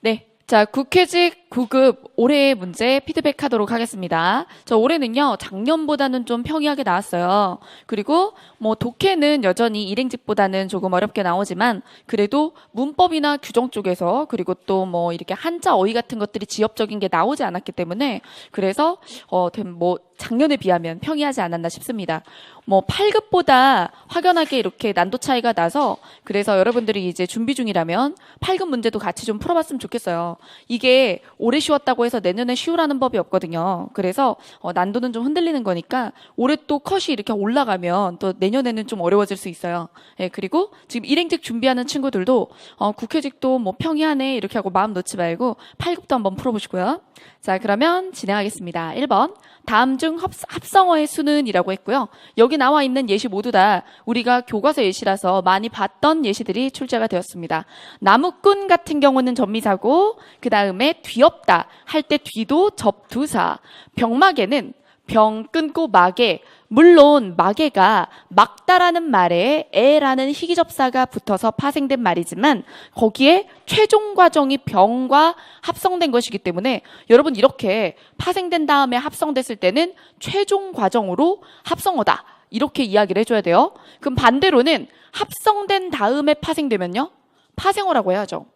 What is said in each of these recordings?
네. 자, 국회직 9급 올해의 문제 피드백하도록 하겠습니다. 저 올해는요, 작년보다는 좀 평이하게 나왔어요. 그리고 뭐 독해는 여전히 일행직보다는 조금 어렵게 나오지만 그래도 문법이나 규정 쪽에서 그리고 또 뭐 이렇게 한자 어휘 같은 것들이 지엽적인 게 나오지 않았기 때문에 그래서 뭐 작년에 비하면 평이하지 않았나 싶습니다. 뭐 8급보다 확연하게 이렇게 난도 차이가 나서 그래서 여러분들이 이제 준비 중이라면 8급 문제도 같이 좀 풀어봤으면 좋겠어요. 이게 올해 쉬웠다고 해서 내년에 쉬우라는 법이 없거든요. 그래서 난도는 좀 흔들리는 거니까 올해 또 컷이 이렇게 올라가면 또 내년에는 좀 어려워질 수 있어요. 예, 그리고 지금 일행직 준비하는 친구들도 국회직도 뭐 평이하네 이렇게 하고 마음 놓지 말고 8급도 한번 풀어보시고요. 자, 그러면 진행하겠습니다. 1번. 다음 중 합성어의 수는 이라고 했고요. 여기 나와 있는 예시 모두 다 우리가 교과서 예시라서 많이 봤던 예시들이 출제가 되었습니다. 나무꾼 같은 경우는 전미사고 그 다음에 뒤엎다 할 때 뒤도 접두사. 병마개는 병 끊고 마개. 물론 마개가 막다라는 말에 에라는 희귀접사가 붙어서 파생된 말이지만 거기에 최종 과정이 병과 합성된 것이기 때문에 여러분 이렇게 파생된 다음에 합성됐을 때는 최종 과정으로 합성어다. 이렇게 이야기를 해줘야 돼요. 그럼 반대로는 합성된 다음에 파생되면요. 파생어라고 해야죠.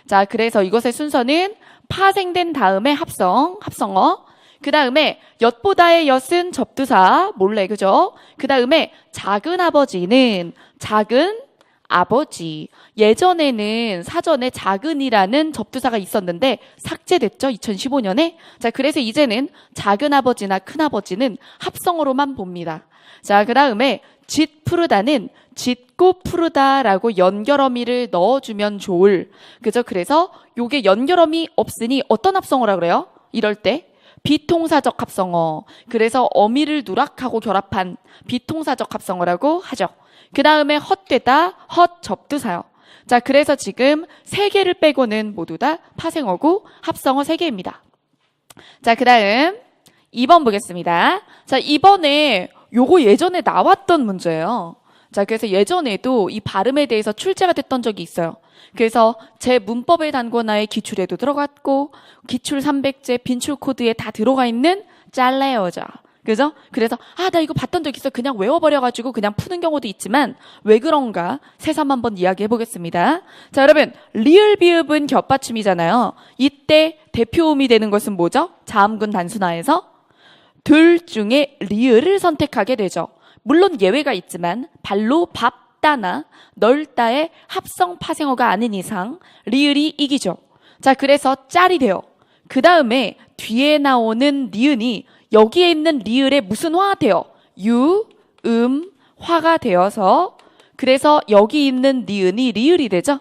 자, 그래서 이것의 순서는 파생된 다음에 합성어. 그 다음에 엿보다의 엿은 접두사, 몰래, 그죠? 그 다음에 작은 아버지는 작은 아버지. 예전에는 사전에 작은이라는 접두사가 있었는데 삭제됐죠? 2015년에. 자, 그래서 이제는 작은 아버지나 큰 아버지는 합성어로만 봅니다. 자, 그 다음에 짙 푸르다는 짙고 푸르다라고 연결어미를 넣어주면 좋을. 그죠? 그래서 요게 연결어미 없으니 어떤 합성어라 그래요? 이럴 때. 비통사적 합성어. 그래서 어미를 누락하고 결합한 비통사적 합성어라고 하죠. 그 다음에 헛되다, 헛접두사요. 자, 그래서 지금 3개를 빼고는 모두 다 파생어고 합성어 3개입니다. 자, 그 다음 2번 보겠습니다. 자, 이번에 요거 예전에 나왔던 문제예요. 자, 그래서 예전에도 이 발음에 대해서 출제가 됐던 적이 있어요. 그래서 제 문법의 단권화의 기출에도 들어갔고 기출 300제 빈출 코드에 다 들어가 있는 짤레어자. 그죠? 그래서 나 이거 봤던 적 있어. 그냥 외워버려가지고 그냥 푸는 경우도 있지만 왜 그런가 새삼 한번 이야기해 보겠습니다. 자, 여러분 리을 비읍은 겹받침이잖아요. 이때 대표음이 되는 것은 뭐죠? 자음군 단순화에서 둘 중에 리을을 선택하게 되죠. 물론 예외가 있지만 발로 밥다나 넓다의 합성 파생어가 아닌 이상 리을이 이기죠. 자, 그래서 짤이 돼요. 그 다음에 뒤에 나오는 니은이 여기에 있는 리을에 무슨 화가 돼요? 유, 화가 되어서 그래서 여기 있는 니은이 리을이 되죠.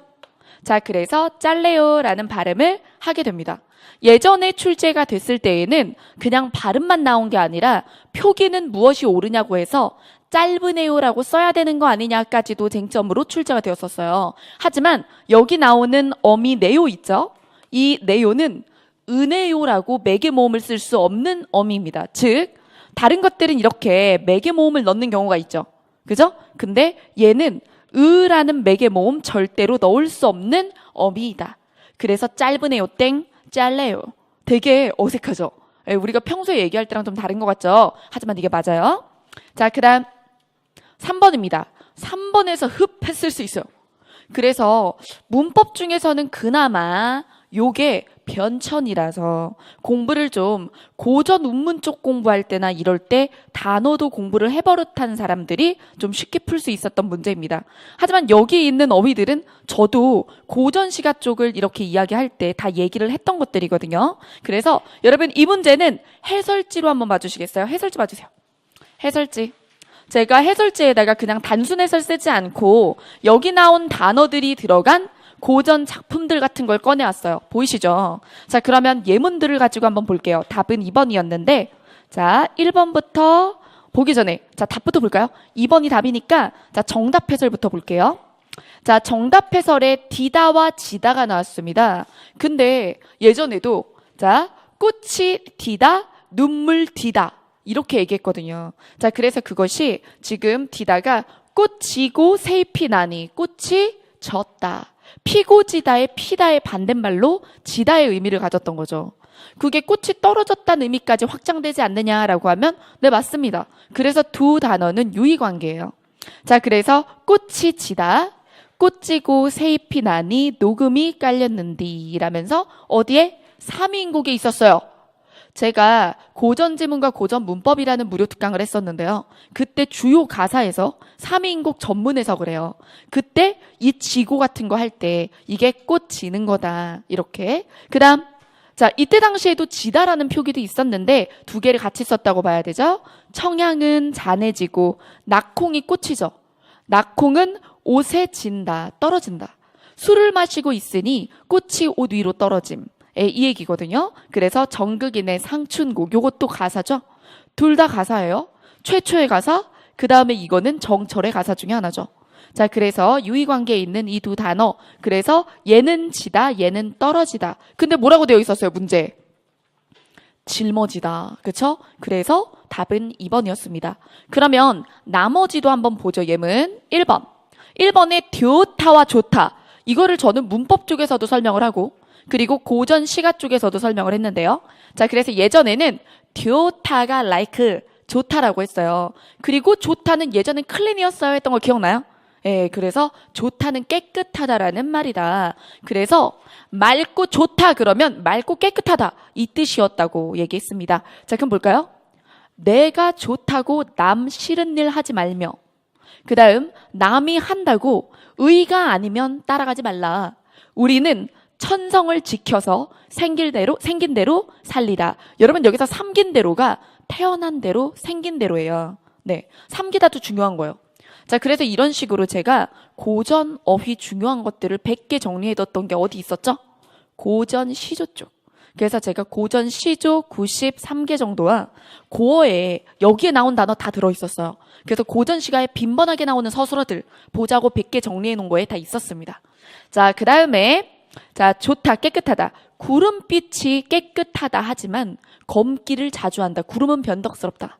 자, 그래서 짤래요라는 발음을 하게 됩니다. 예전에 출제가 됐을 때에는 그냥 발음만 나온 게 아니라 표기는 무엇이 옳으냐고 해서 짧으네요라고 써야 되는 거 아니냐까지도 쟁점으로 출제가 되었었어요. 하지만 여기 나오는 어미 네요 있죠? 이 네요는 은혜요라고 매개 모음을 쓸 수 없는 어미입니다. 즉 다른 것들은 이렇게 매개 모음을 넣는 경우가 있죠. 그죠? 근데 얘는 으라는 매개 모음 절대로 넣을 수 없는 어미이다. 그래서 짧으네요 땡 짤래요. 되게 어색하죠? 우리가 평소에 얘기할 때랑 좀 다른 것 같죠? 하지만 이게 맞아요. 자, 그 다음 3번입니다. 3번에서 흡 했을 수 있어요. 그래서 문법 중에서는 그나마 요게 변천이라서 공부를 좀 고전 운문 쪽 공부할 때나 이럴 때 단어도 공부를 해버릇한 사람들이 좀 쉽게 풀 수 있었던 문제입니다. 하지만 여기 있는 어휘들은 저도 고전 시가 쪽을 이렇게 이야기할 때 다 얘기를 했던 것들이거든요. 그래서 여러분 이 문제는 해설지로 한번 봐주시겠어요? 해설지 봐주세요. 해설지. 제가 해설지에다가 그냥 단순 해설 쓰지 않고 여기 나온 단어들이 들어간 고전 작품들 같은 걸 꺼내왔어요. 보이시죠? 자, 그러면 예문들을 가지고 한번 볼게요. 답은 2번이었는데 자, 1번부터 보기 전에 자, 답부터 볼까요? 2번이 답이니까 자, 정답 해설부터 볼게요. 자, 정답 해설에 디다와 지다가 나왔습니다. 근데 예전에도 자, 꽃이 디다, 눈물 디다 이렇게 얘기했거든요. 자, 그래서 그것이 지금 디다가 꽃 지고 새잎이 나니 꽃이 졌다. 피고지다의 피다의 반대말로 지다의 의미를 가졌던 거죠. 그게 꽃이 떨어졌다는 의미까지 확장되지 않느냐라고 하면 네, 맞습니다. 그래서 두 단어는 유의관계예요. 자, 그래서 꽃이 지다, 꽃지고 새잎이 나니 녹음이 깔렸는디 라면서 어디에? 삼위인곡에 있었어요. 제가 고전 지문과 고전 문법이라는 무료 특강을 했었는데요. 그때 주요 가사에서 삼위인곡 전문 해석을 해요. 그때 이 지고 같은 거 할 때 이게 꽃 지는 거다 이렇게. 그다음 자, 이때 당시에도 지다라는 표기도 있었는데 두 개를 같이 썼다고 봐야 되죠. 청향은 잔해지고 낙콩이 꽃이죠. 낙콩은 옷에 진다, 떨어진다. 술을 마시고 있으니 꽃이 옷 위로 떨어짐. 이 얘기거든요. 그래서 정극인의 상춘곡, 요것도 가사죠. 둘 다 가사예요. 최초의 가사, 그 다음에 이거는 정철의 가사 중에 하나죠. 자, 그래서 유의관계에 있는 이 두 단어. 그래서 얘는 지다, 얘는 떨어지다. 근데 뭐라고 되어 있었어요, 문제? 짊어지다. 그쵸? 그래서 답은 2번이었습니다. 그러면 나머지도 한번 보죠, 예문. 1번. 1번에 듀타와 좋다. 이거를 저는 문법 쪽에서도 설명을 하고 그리고 고전 시가 쪽에서도 설명을 했는데요. 자, 그래서 예전에는 듀타가 like 좋다라고 했어요. 그리고 좋다는 예전엔 클린이었어요 했던 거 기억나요? 예, 그래서 좋다는 깨끗하다라는 말이다. 그래서 맑고 좋다 그러면 맑고 깨끗하다 이 뜻이었다고 얘기했습니다. 자, 그럼 볼까요? 내가 좋다고 남 싫은 일 하지 말며 그 다음 남이 한다고 의가 아니면 따라가지 말라. 우리는 천성을 지켜서 생긴 대로 살리라. 여러분 여기서 삼긴 대로가 태어난 대로 생긴 대로예요. 네, 삼기다도 중요한 거예요. 자, 그래서 이런 식으로 제가 고전 어휘 중요한 것들을 100개 정리해뒀던 게 어디 있었죠? 고전 시조 쪽. 그래서 제가 고전 시조 93개 정도와 고어에 여기에 나온 단어 다 들어있었어요. 그래서 고전 시가에 빈번하게 나오는 서술어들 보자고 100개 정리해 놓은 거에 다 있었습니다. 자, 그 다음에 자, 좋다, 깨끗하다. 구름빛이 깨끗하다 하지만 검기를 자주 한다. 구름은 변덕스럽다.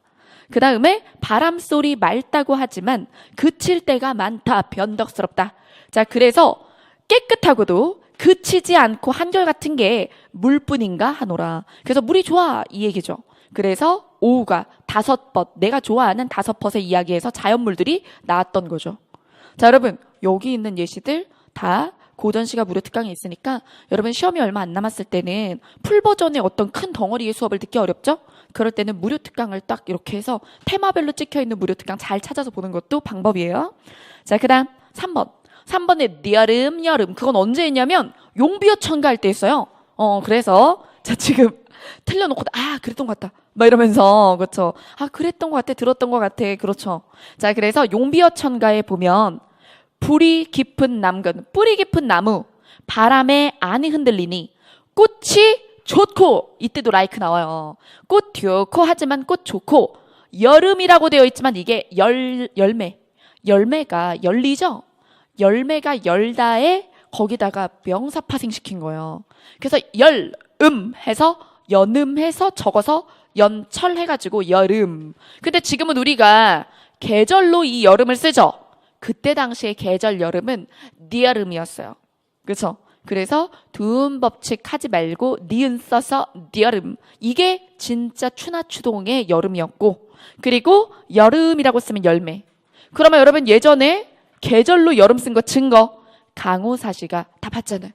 그 다음에 바람소리 맑다고 하지만 그칠 때가 많다. 변덕스럽다. 자, 그래서 깨끗하고도 그치지 않고 한결같은 게 물뿐인가 하노라. 그래서 물이 좋아 이 얘기죠. 그래서 오후가 5벗, 내가 좋아하는 5벗의 이야기에서 자연물들이 나왔던 거죠. 자, 여러분 여기 있는 예시들 다 고전시가 무료 특강에 있으니까 여러분 시험이 얼마 안 남았을 때는 풀버전의 어떤 큰 덩어리의 수업을 듣기 어렵죠? 그럴 때는 무료 특강을 딱 이렇게 해서 테마별로 찍혀있는 무료 특강 잘 찾아서 보는 것도 방법이에요. 자, 그 다음 3번. 3번에 여름, 여름. 그건 언제 했냐면 용비어 천가할 때 했어요. 그래서 자, 지금 틀려놓고 그랬던 것 같다 막 이러면서 그렇죠. 그랬던 것 같아, 들었던 것 같아. 그렇죠. 자, 그래서 용비어 천가에 보면 뿌리 깊은 남근, 뿌리 깊은 나무, 바람에 안이 흔들리니 꽃이 좋고, 이때도 like 나와요. 꽃 좋고 하지만 꽃 좋고, 여름이라고 되어 있지만 이게 열매가 열리죠? 열매가 열다에 거기다가 명사 파생시킨 거예요. 그래서 해서 연음해서 적어서 연철해가지고 여름. 근데 지금은 우리가 계절로 이 여름을 쓰죠? 그때 당시에 계절 여름은 니여름이었어요. 그렇죠? 그래서 두음 법칙 하지 말고 니은 써서 니여름. 이게 진짜 추나추동의 여름이었고, 그리고 여름이라고 쓰면 열매. 그러면 여러분 예전에 계절로 여름 쓴 거 증거 강호사시가 다 봤잖아요.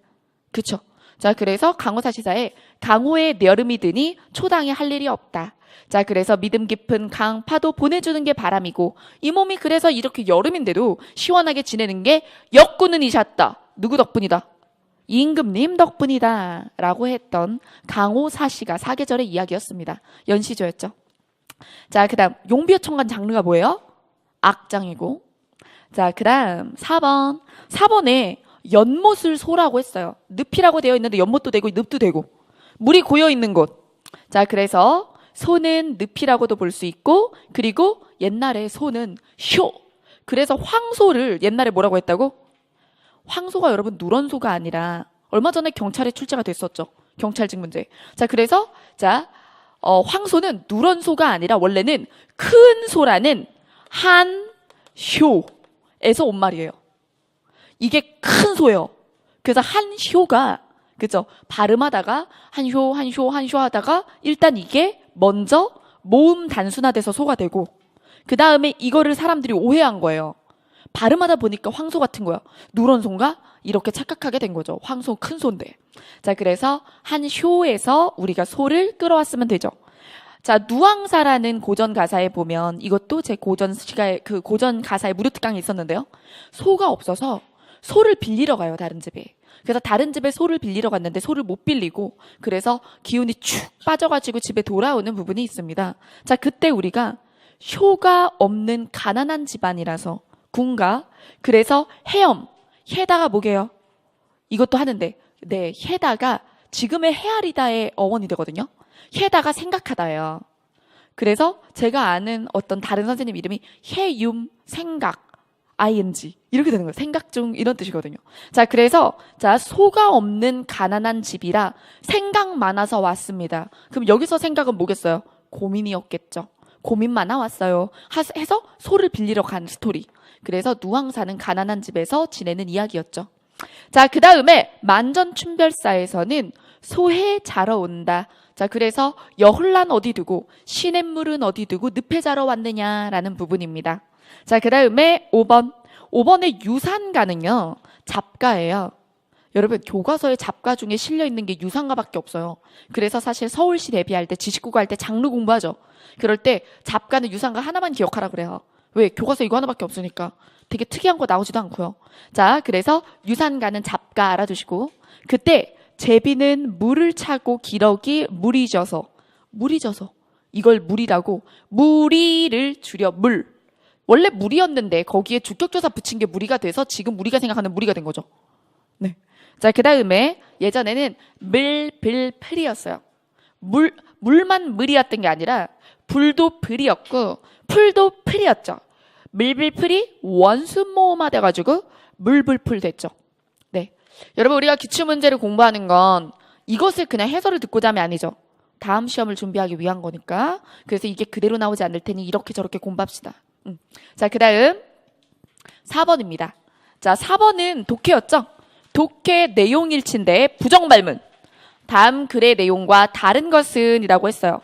그렇죠? 자, 그래서 강호사시사에 강호에 여름이 드니 초당에 할 일이 없다. 자, 그래서 믿음 깊은 강파도 보내주는 게 바람이고 이 몸이 그래서 이렇게 여름인데도 시원하게 지내는 게 역군은이셨다. 누구 덕분이다? 임금님 덕분이다 라고 했던 강호사시가 사계절의 이야기였습니다. 연시조였죠. 자, 그 다음 용비어 천간 장르가 뭐예요? 악장이고. 자, 그 다음 4번. 4번에 연못을 소라고 했어요. 늪이라고 되어 있는데 연못도 되고 늪도 되고 물이 고여있는 곳. 자, 그래서 소는 늪이라고도 볼 수 있고, 그리고 옛날에 소는 쇼. 그래서 황소를 옛날에 뭐라고 했다고? 황소가 여러분 누런소가 아니라 얼마 전에 경찰에 출제가 됐었죠. 경찰직 문제. 자, 그래서 황소는 누런소가 아니라 원래는 큰 소라는 한쇼에서 온 말이에요. 이게 큰 소예요. 그래서 한효가, 그죠? 발음하다가 한효 하다가 일단 이게 먼저 모음 단순화돼서 소가 되고, 그 다음에 이거를 사람들이 오해한 거예요. 발음하다 보니까 황소 같은 거야. 누런 소인가? 이렇게 착각하게 된 거죠. 황소 큰 소인데. 자, 그래서 한효에서 우리가 소를 끌어왔으면 되죠. 자, 누앙사라는 고전 가사에 보면, 이것도 제 고전 시가에, 그 고전 가사에 무료 특강이 있었는데요. 소가 없어서 소를 빌리러 가요, 다른 집에. 그래서 다른 집에 소를 빌리러 갔는데 소를 못 빌리고, 그래서 기운이 축 빠져가지고 집에 돌아오는 부분이 있습니다. 자, 그때 우리가 효가 없는 가난한 집안이라서 군가, 그래서 해엄, 해다가 뭐게요? 이것도 하는데, 네, 해다가 지금의 헤아리다의 어원이 되거든요. 해다가 생각하다예요. 그래서 제가 아는 어떤 다른 선생님 이름이 해윰 생각 ing 이렇게 되는 거예요. 생각 중 이런 뜻이거든요. 자, 그래서 자, 소가 없는 가난한 집이라 생각 많아서 왔습니다. 그럼 여기서 생각은 뭐겠어요? 고민이었겠죠. 고민 많아 왔어요. 해서 소를 빌리러 간 스토리. 그래서 누황사는 가난한 집에서 지내는 이야기였죠. 자, 그 다음에 만전춘별사에서는 소해 자러 온다. 자, 그래서 여홀란 어디 두고 시냇물은 어디 두고 늪에 자러 왔느냐라는 부분입니다. 자, 그 다음에 5번. 5번의 유산가는요, 잡가예요. 여러분, 교과서에 잡가 중에 실려있는 게 유산가밖에 없어요. 그래서 사실 서울시 대비할 때, 지식국어 할 때 장르 공부하죠. 그럴 때 잡가는 유산가 하나만 기억하라 그래요. 왜? 교과서 이거 하나밖에 없으니까. 되게 특이한 거 나오지도 않고요. 자, 그래서 유산가는 잡가 알아두시고, 그때 제비는 물을 차고 기러기 물이 져서 이걸 물이라고, 무리를 줄여 물. 원래 물이었는데 거기에 주격조사 붙인 게 무리가 돼서 지금 우리가 생각하는 무리가 된 거죠. 네. 자, 그 다음에 예전에는 물불풀이었어요. 물만 물이었던 게 아니라 불도 불이었고 풀도 풀이었죠. 물불풀이 원순모음화 돼가지고 물불풀 됐죠. 네. 여러분, 우리가 기출문제를 공부하는 건 이것을 그냥 해설을 듣고자 하면 아니죠. 다음 시험을 준비하기 위한 거니까. 그래서 이게 그대로 나오지 않을 테니 이렇게 저렇게 공부합시다. 자, 그 다음 4번입니다. 자, 4번은 독해였죠. 독해 내용일치인데 부정발문. 다음 글의 내용과 다른 것은 이라고 했어요.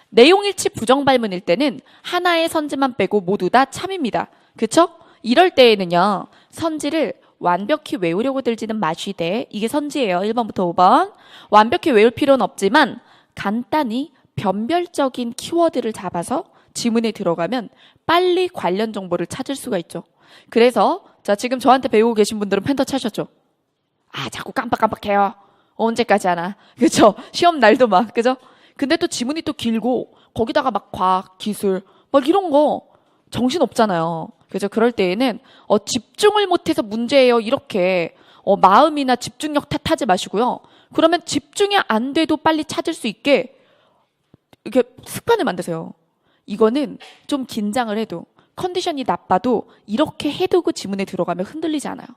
내용일치 부정발문일 때는 하나의 선지만 빼고 모두 다 참입니다. 그쵸? 이럴 때에는요, 선지를 완벽히 외우려고 들지는 마시되, 이게 선지예요. 1번부터 5번. 완벽히 외울 필요는 없지만 간단히 변별적인 키워드를 잡아서 지문에 들어가면 빨리 관련 정보를 찾을 수가 있죠. 그래서 자, 지금 저한테 배우고 계신 분들은 펜더 차셨죠? 아, 자꾸 깜빡깜빡해요. 언제까지 하나? 그죠? 시험 날도 막, 그죠? 근데 또 지문이 또 길고 거기다가 막 과학, 기술 막 이런 거 정신 없잖아요. 그죠? 그럴 때에는 집중을 못해서 문제예요. 이렇게 마음이나 집중력 탓하지 마시고요. 그러면 집중이 안 돼도 빨리 찾을 수 있게 이렇게 습관을 만드세요. 이거는 좀 긴장을 해도 컨디션이 나빠도 이렇게 해두고 지문에 들어가면 흔들리지 않아요.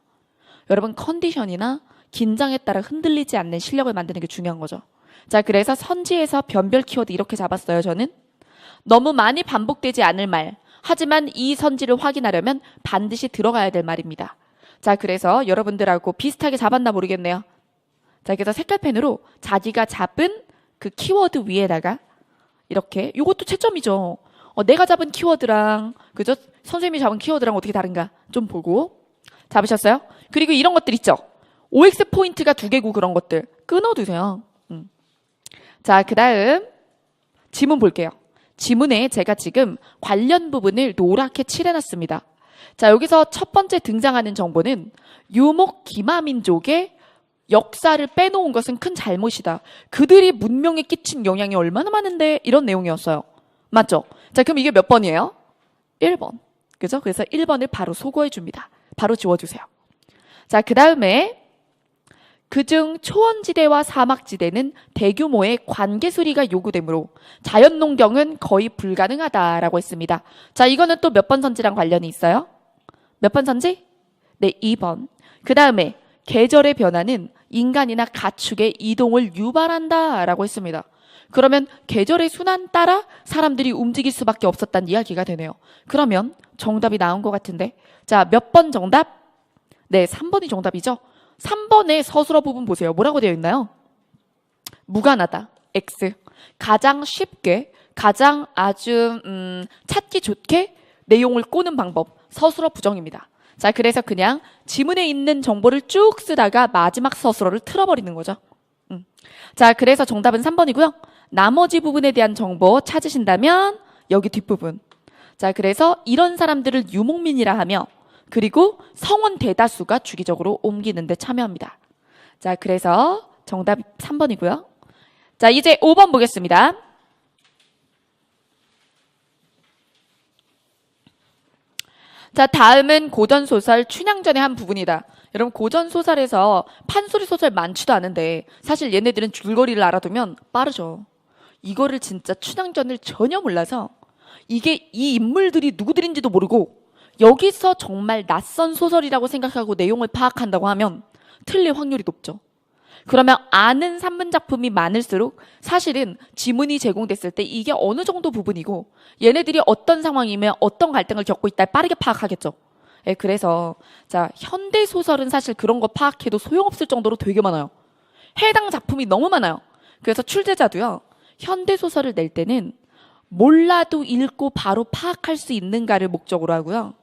여러분, 컨디션이나 긴장에 따라 흔들리지 않는 실력을 만드는 게 중요한 거죠. 자, 그래서 선지에서 변별 키워드 이렇게 잡았어요. 저는 너무 많이 반복되지 않을 말, 하지만 이 선지를 확인하려면 반드시 들어가야 될 말입니다. 자, 그래서 여러분들하고 비슷하게 잡았나 모르겠네요. 자, 그래서 색깔펜으로 자기가 잡은 그 키워드 위에다가 이렇게, 요것도 채점이죠. 내가 잡은 키워드랑, 그죠? 선생님이 잡은 키워드랑 어떻게 다른가 좀 보고. 잡으셨어요? 그리고 이런 것들 있죠? OX 포인트가 2개고 그런 것들 끊어두세요. 자, 그 다음 지문 볼게요. 지문에 제가 지금 관련 부분을 노랗게 칠해놨습니다. 자, 여기서 첫 번째 등장하는 정보는 유목 기마민족의 역사를 빼놓은 것은 큰 잘못이다. 그들이 문명에 끼친 영향이 얼마나 많은데, 이런 내용이었어요. 맞죠? 자, 그럼 이게 몇 번이에요? 1번. 그죠? 그래서 1번을 바로 소거해 줍니다. 바로 지워주세요. 자, 그 다음에 그중 초원지대와 사막지대는 대규모의 관계 수리가 요구되므로 자연농경은 거의 불가능하다라고 했습니다. 자, 이거는 또 몇 번 선지랑 관련이 있어요? 몇 번 선지? 네, 2번. 그 다음에 계절의 변화는 인간이나 가축의 이동을 유발한다라고 했습니다. 그러면 계절의 순환 따라 사람들이 움직일 수밖에 없었다는 이야기가 되네요. 그러면 정답이 나온 것 같은데, 자, 몇 번 정답? 네, 3번이 정답이죠. 3번의 서술어 부분 보세요. 뭐라고 되어 있나요? 무관하다. X. 가장 쉽게, 가장 아주 찾기 좋게 내용을 꼬는 방법. 서술어 부정입니다. 자, 그래서 그냥 지문에 있는 정보를 쭉 쓰다가 마지막 서술어를 틀어버리는 거죠. 자, 그래서 정답은 3번이고요. 나머지 부분에 대한 정보 찾으신다면 여기 뒷부분. 자, 그래서 이런 사람들을 유목민이라 하며 그리고 성원 대다수가 주기적으로 옮기는 데 참여합니다. 자, 그래서 정답 3번이고요. 자, 이제 5번 보겠습니다. 자, 다음은 고전소설 춘향전의 한 부분이다. 여러분, 고전소설에서 판소리 소설 많지도 않은데 사실 얘네들은 줄거리를 알아두면 빠르죠. 이거를 진짜 춘향전을 전혀 몰라서 이게 이 인물들이 누구들인지도 모르고 여기서 정말 낯선 소설이라고 생각하고 내용을 파악한다고 하면 틀릴 확률이 높죠. 그러면 아는 산문 작품이 많을수록 사실은 지문이 제공됐을 때 이게 어느 정도 부분이고 얘네들이 어떤 상황이면 어떤 갈등을 겪고 있다 빠르게 파악하겠죠. 예, 그래서 자, 현대 소설은 사실 그런 거 파악해도 소용없을 정도로 되게 많아요. 해당 작품이 너무 많아요. 그래서 출제자도요. 현대 소설을 낼 때는 몰라도 읽고 바로 파악할 수 있는가를 목적으로 하고요.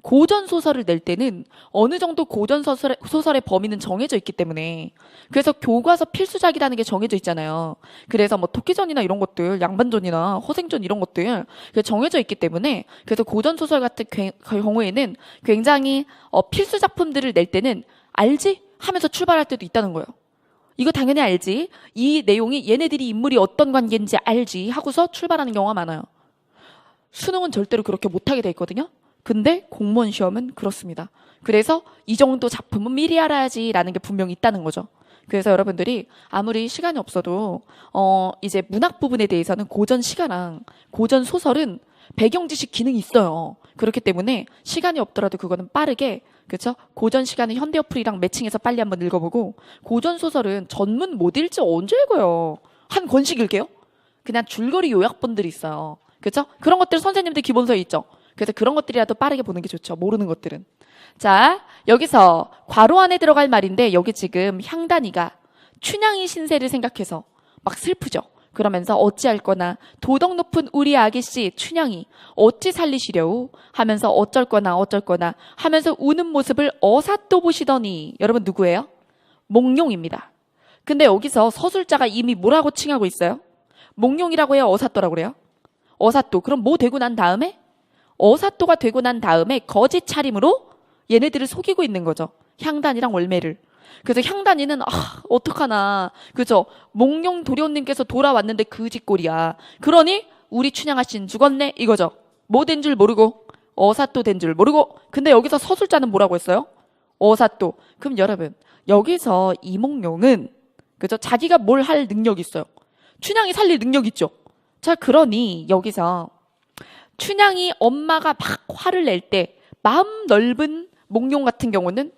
고전 소설을 낼 때는 어느 정도 고전 소설의 범위는 정해져 있기 때문에 그래서 교과서 필수작이라는 게 정해져 있잖아요. 그래서 뭐 토끼전이나 이런 것들, 양반전이나 허생전 이런 것들 정해져 있기 때문에 그래서 고전 소설 같은 경우에는 굉장히 필수 작품들을 낼 때는 알지? 하면서 출발할 때도 있다는 거예요. 이거 당연히 알지. 이 내용이 얘네들이 인물이 어떤 관계인지 알지 하고서 출발하는 경우가 많아요. 수능은 절대로 그렇게 못하게 돼 있거든요. 근데 공무원 시험은 그렇습니다. 그래서 이 정도 작품은 미리 알아야지라는 게 분명히 있다는 거죠. 그래서 여러분들이 아무리 시간이 없어도 이제 문학 부분에 대해서는 고전 시가랑 고전 소설은 배경 지식 기능이 있어요. 그렇기 때문에 시간이 없더라도 그거는 빠르게 그렇죠? 고전 시간에 현대 어플이랑 매칭해서 빨리 한번 읽어보고 고전 소설은 전문 못 읽지 언제 읽어요? 한 권씩 읽게요? 그냥 줄거리 요약본들이 있어요. 그렇죠? 그런 것들 선생님들 기본서에 있죠. 그래서 그런 것들이라도 빠르게 보는 게 좋죠. 모르는 것들은. 자, 여기서 괄호 안에 들어갈 말인데 여기 지금 향단이가 춘향이 신세를 생각해서 막 슬프죠. 그러면서 어찌할 거나 도덕 높은 우리 아기씨 춘향이 어찌 살리시려우 하면서 어쩔 거나 하면서 우는 모습을 어사또 보시더니 여러분 누구예요? 몽룡입니다. 근데 여기서 서술자가 이미 뭐라고 칭하고 있어요? 몽룡이라고 해요? 어사또라고 그래요? 어사또. 그럼 뭐 되고 난 다음에? 어사또가 되고 난 다음에 거짓 차림으로 얘네들을 속이고 있는 거죠. 향단이랑 월매를. 그래서 향단이는 어떡하나. 그죠? 몽룡 도련님께서 돌아왔는데 그 짓꼴이야. 그러니 우리 춘향아씨는 죽었네 이거죠. 뭐 된 줄 모르고 어사또 된 줄 모르고. 근데 여기서 서술자는 뭐라고 했어요? 어사또. 그럼 여러분 여기서 이몽룡은 그죠? 자기가 뭘 할 능력이 있어요. 춘향이 살릴 능력 있죠. 자, 그러니 여기서 춘향이 엄마가 막 화를 낼 때 마음 넓은 몽룡 같은 경우는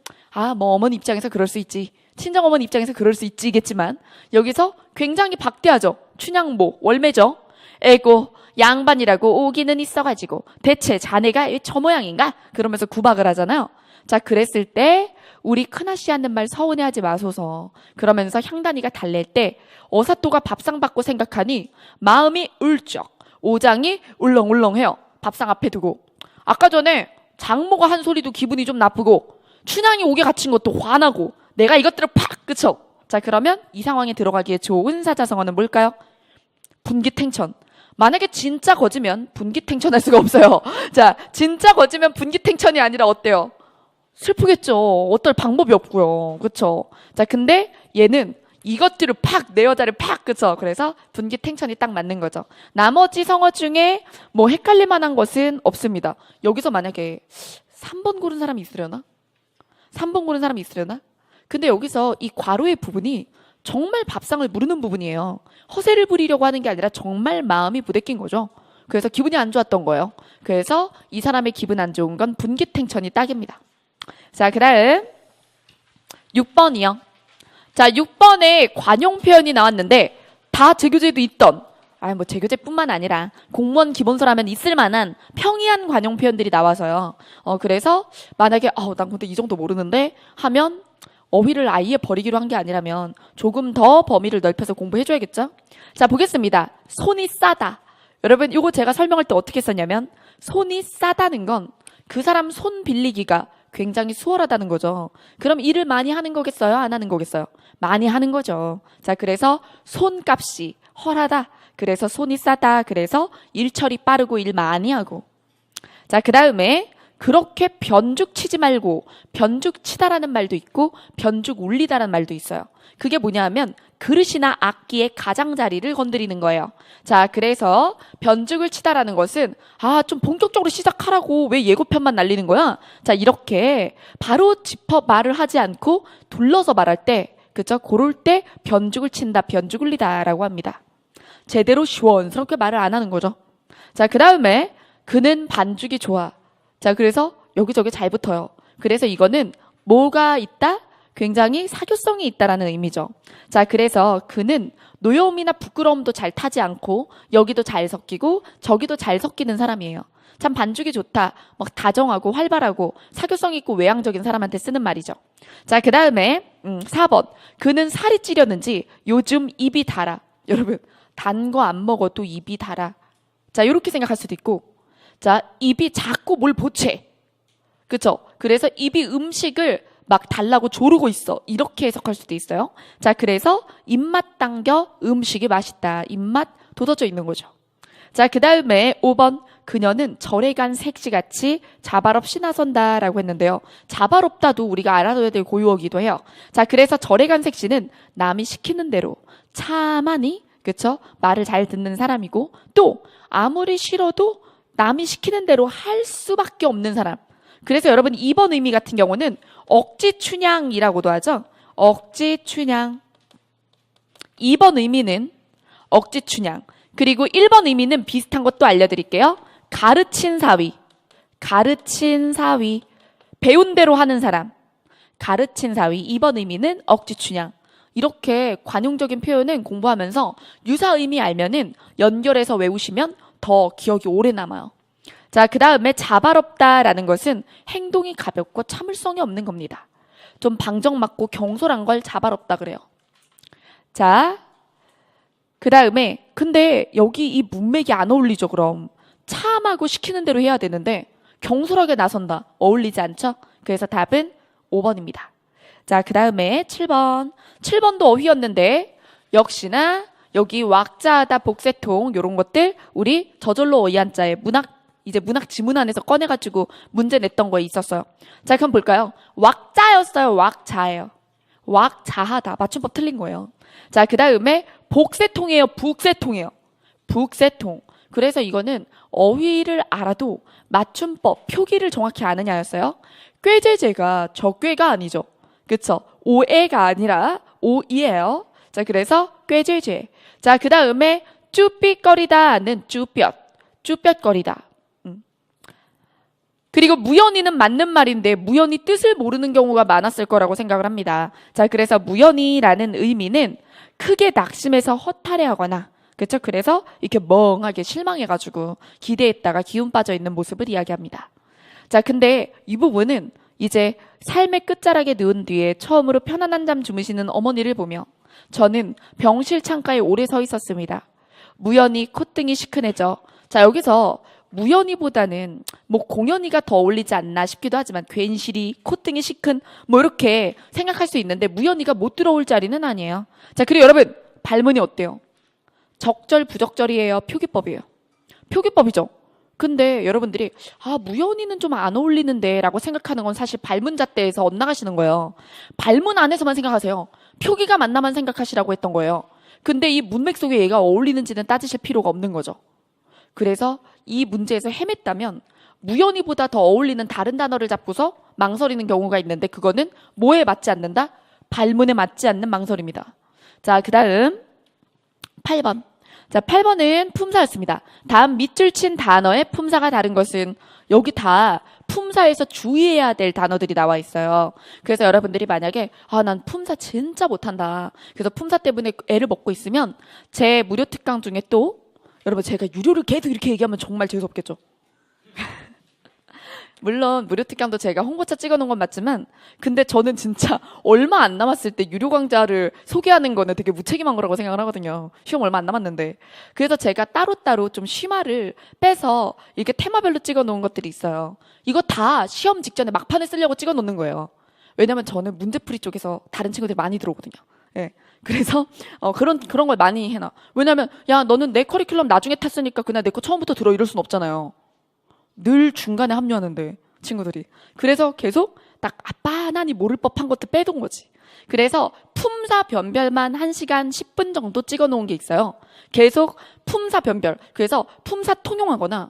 뭐 어머니 입장에서 그럴 수 있지. 친정어머니 입장에서 그럴 수 있지겠지만 여기서 굉장히 박대하죠. 춘향모, 월매죠. 에고 양반이라고 오기는 있어가지고 대체 자네가 저 모양인가? 그러면서 구박을 하잖아요. 자, 그랬을 때 우리 큰아씨 하는 말 서운해하지 마소서. 그러면서 향단이가 달랠 때 어사또가 밥상 받고 생각하니 마음이 울적. 오장이 울렁울렁해요. 밥상 앞에 두고. 아까 전에 장모가 한 소리도 기분이 좀 나쁘고 춘향이 옥에 갇힌 것도 화나고 내가 이것들을 팍 그쳐. 자, 그러면 이 상황에 들어가기에 좋은 사자성어는 뭘까요? 분기탱천. 만약에 진짜 거지면 분기탱천할 수가 없어요. 자, 진짜 거지면 분기탱천이 아니라 어때요? 슬프겠죠. 어떨 방법이 없고요. 그렇죠? 자, 근데 얘는 이것들을 팍 내 여자를 팍 그쵸? 그래서 분기탱천이 딱 맞는 거죠. 나머지 성어 중에 뭐 헷갈릴 만한 것은 없습니다. 여기서 만약에 3번 고른 사람이 있으려나? 3번 고른 사람이 있으려나? 근데 여기서 이 괄호의 부분이 정말 밥상을 무르는 부분이에요. 허세를 부리려고 하는 게 아니라 정말 마음이 부대낀 거죠. 그래서 기분이 안 좋았던 거예요. 그래서 이 사람의 기분 안 좋은 건 분기탱천이 딱입니다. 자, 그 다음 6번이요. 자, 6번에 관용 표현이 나왔는데 다 제교재도 있던 뭐 제교재뿐만 아니라 공무원 기본서라면 있을 만한 평이한 관용 표현들이 나와서요. 그래서 만약에 난 근데 이 정도 모르는데 하면 어휘를 아예 버리기로 한 게 아니라면 조금 더 범위를 넓혀서 공부해줘야겠죠? 자, 보겠습니다. 손이 싸다. 여러분, 이거 제가 설명할 때 어떻게 썼냐면 손이 싸다는 건 그 사람 손 빌리기가 굉장히 수월하다는 거죠. 그럼 일을 많이 하는 거겠어요? 안 하는 거겠어요? 많이 하는 거죠. 자, 그래서 손값이 헐하다. 그래서 손이 싸다. 그래서 일 처리 빠르고 일 많이 하고. 자, 그 다음에 그렇게 변죽 치지 말고 변죽 치다라는 말도 있고 변죽 울리다라는 말도 있어요. 그게 뭐냐 하면 그릇이나 악기의 가장자리를 건드리는 거예요. 자, 그래서 변죽을 치다라는 것은 좀 본격적으로 시작하라고 왜 예고편만 날리는 거야? 자, 이렇게 바로 짚어 말을 하지 않고 둘러서 말할 때, 그죠? 그럴 때 변죽을 친다, 변죽 울리다라고 합니다. 제대로 시원스럽게 말을 안 하는 거죠. 자, 그 다음에 그는 반죽이 좋아. 자, 그래서 여기저기 잘 붙어요. 그래서 이거는 뭐가 있다? 굉장히 사교성이 있다라는 의미죠. 자, 그래서 그는 노여움이나 부끄러움도 잘 타지 않고 여기도 잘 섞이고 저기도 잘 섞이는 사람이에요. 참 반죽이 좋다. 막 다정하고 활발하고 사교성 있고 외향적인 사람한테 쓰는 말이죠. 자, 그 다음에 4번. 그는 살이 찌렸는지 요즘 입이 달아. 여러분, 단 거 안 먹어도 입이 달아. 자, 이렇게 생각할 수도 있고, 자, 입이 자꾸 뭘 보채. 그쵸? 그래서 입이 음식을 막 달라고 조르고 있어. 이렇게 해석할 수도 있어요. 자, 그래서 입맛 당겨 음식이 맛있다. 입맛 돋아져 있는 거죠. 자, 그 다음에 5번. 그녀는 절에 간 색시같이 자발 없이 나선다라고 했는데요. 자발 없다도 우리가 알아둬야 될 고유어기도 해요. 자, 그래서 절에 간 색시는 남이 시키는 대로 차만히, 그쵸? 말을 잘 듣는 사람이고, 또 아무리 싫어도 남이 시키는 대로 할 수밖에 없는 사람. 그래서 여러분 2번 의미 같은 경우는 억지춘향이라고도 하죠. 억지춘향. 2번 의미는 억지춘향. 그리고 1번 의미는 비슷한 것도 알려드릴게요. 가르친 사위. 가르친 사위. 배운 대로 하는 사람. 가르친 사위. 2번 의미는 억지춘향. 이렇게 관용적인 표현은 공부하면서 유사 의미 알면은 연결해서 외우시면 더 기억이 오래 남아요. 자, 그 다음에 자발없다라는 것은 행동이 가볍고 참을성이 없는 겁니다. 좀 방정맞고 경솔한 걸 자발없다 그래요. 자, 그 다음에 근데 여기 이 문맥이 안 어울리죠. 그럼 참하고 시키는 대로 해야 되는데 경솔하게 나선다. 어울리지 않죠? 그래서 답은 5번입니다. 자, 그 다음에 7번. 7번도 어휘였는데 역시나 여기 왁자하다, 복세통 이런 것들 우리 저절로 어휘한자에 문학 지문안에서 꺼내가지고 문제 냈던 거에 있었어요. 자, 그럼 볼까요? 왁자였어요. 왁자예요. 왁자하다. 맞춤법 틀린 거예요. 자, 그 다음에 복세통이에요. 북세통이에요. 북세통. 그래서 이거는 어휘를 알아도 맞춤법, 표기를 정확히 아느냐였어요. 꾀제제가 저 꾀가 아니죠. 그쵸? 오에가 아니라 오이예요. 자, 그래서 꾀제제. 자, 그 다음에 쭈삣거리다는 쭈뼛. 쭈뼛거리다. 그리고 무연히는 맞는 말인데 무연히 뜻을 모르는 경우가 많았을 거라고 생각을 합니다. 자, 그래서 무연히라는 의미는 크게 낙심해서 허탈해하거나, 그렇죠? 그래서 이렇게 멍하게 실망해가지고 기대했다가 기운 빠져 있는 모습을 이야기합니다. 자, 근데 이 부분은 이제 삶의 끝자락에 누운 뒤에 처음으로 편안한 잠 주무시는 어머니를 보며 저는 병실 창가에 오래 서 있었습니다. 무연히 콧등이 시큰해져. 자, 여기서 무연히보다는 뭐 공연히가 더 어울리지 않나 싶기도 하지만 괜시리, 콧등이 시큰 뭐 이렇게 생각할 수 있는데 무연히가 못 들어올 자리는 아니에요. 자, 그리고 여러분 발문이 어때요? 적절, 부적절이에요? 표기법이에요? 표기법이죠. 근데 여러분들이 무연히는 좀 안 어울리는데 라고 생각하는 건 사실 발문 잣대에서 엇나가시는 거예요. 발문 안에서만 생각하세요. 표기가 맞나만 생각하시라고 했던 거예요. 근데 이 문맥 속에 얘가 어울리는지는 따지실 필요가 없는 거죠. 그래서 이 문제에서 헤맸다면 무연히보다 더 어울리는 다른 단어를 잡고서 망설이는 경우가 있는데 그거는 뭐에 맞지 않는다? 발문에 맞지 않는 망설입니다. 자, 그 다음 8번. 자, 8번은 품사였습니다. 다음 밑줄 친 단어의 품사가 다른 것은 여기 다 품사에서 주의해야 될 단어들이 나와 있어요. 그래서 여러분들이 만약에 난 품사 진짜 못한다. 그래서 품사 때문에 애를 먹고 있으면 제 무료 특강 중에 또 여러분 제가 유료를 계속 이렇게 얘기하면 정말 재수없겠죠. 물론 무료 특강도 제가 홍보차 찍어놓은 건 맞지만 근데 저는 진짜 얼마 안 남았을 때 유료 강좌를 소개하는 거는 되게 무책임한 거라고 생각을 하거든요. 시험 얼마 안 남았는데. 그래서 제가 따로따로 좀 쉬마를 빼서 이렇게 테마별로 찍어놓은 것들이 있어요. 이거 다 시험 직전에 막판에 쓰려고 찍어놓는 거예요. 왜냐면 저는 문제풀이 쪽에서 다른 친구들이 많이 들어오거든요. 예. 그래서 그런 걸 많이 해놔. 왜냐면 야 너는 내 커리큘럼 나중에 탔으니까 그냥 내 거 처음부터 들어 이럴 순 없잖아요. 늘 중간에 합류하는데 친구들이. 그래서 계속 딱 아빠나니 모를 법한 것도 빼둔 거지. 그래서 품사 변별만 1시간 10분 정도 찍어놓은 게 있어요. 계속 품사 변별. 그래서 품사 통용하거나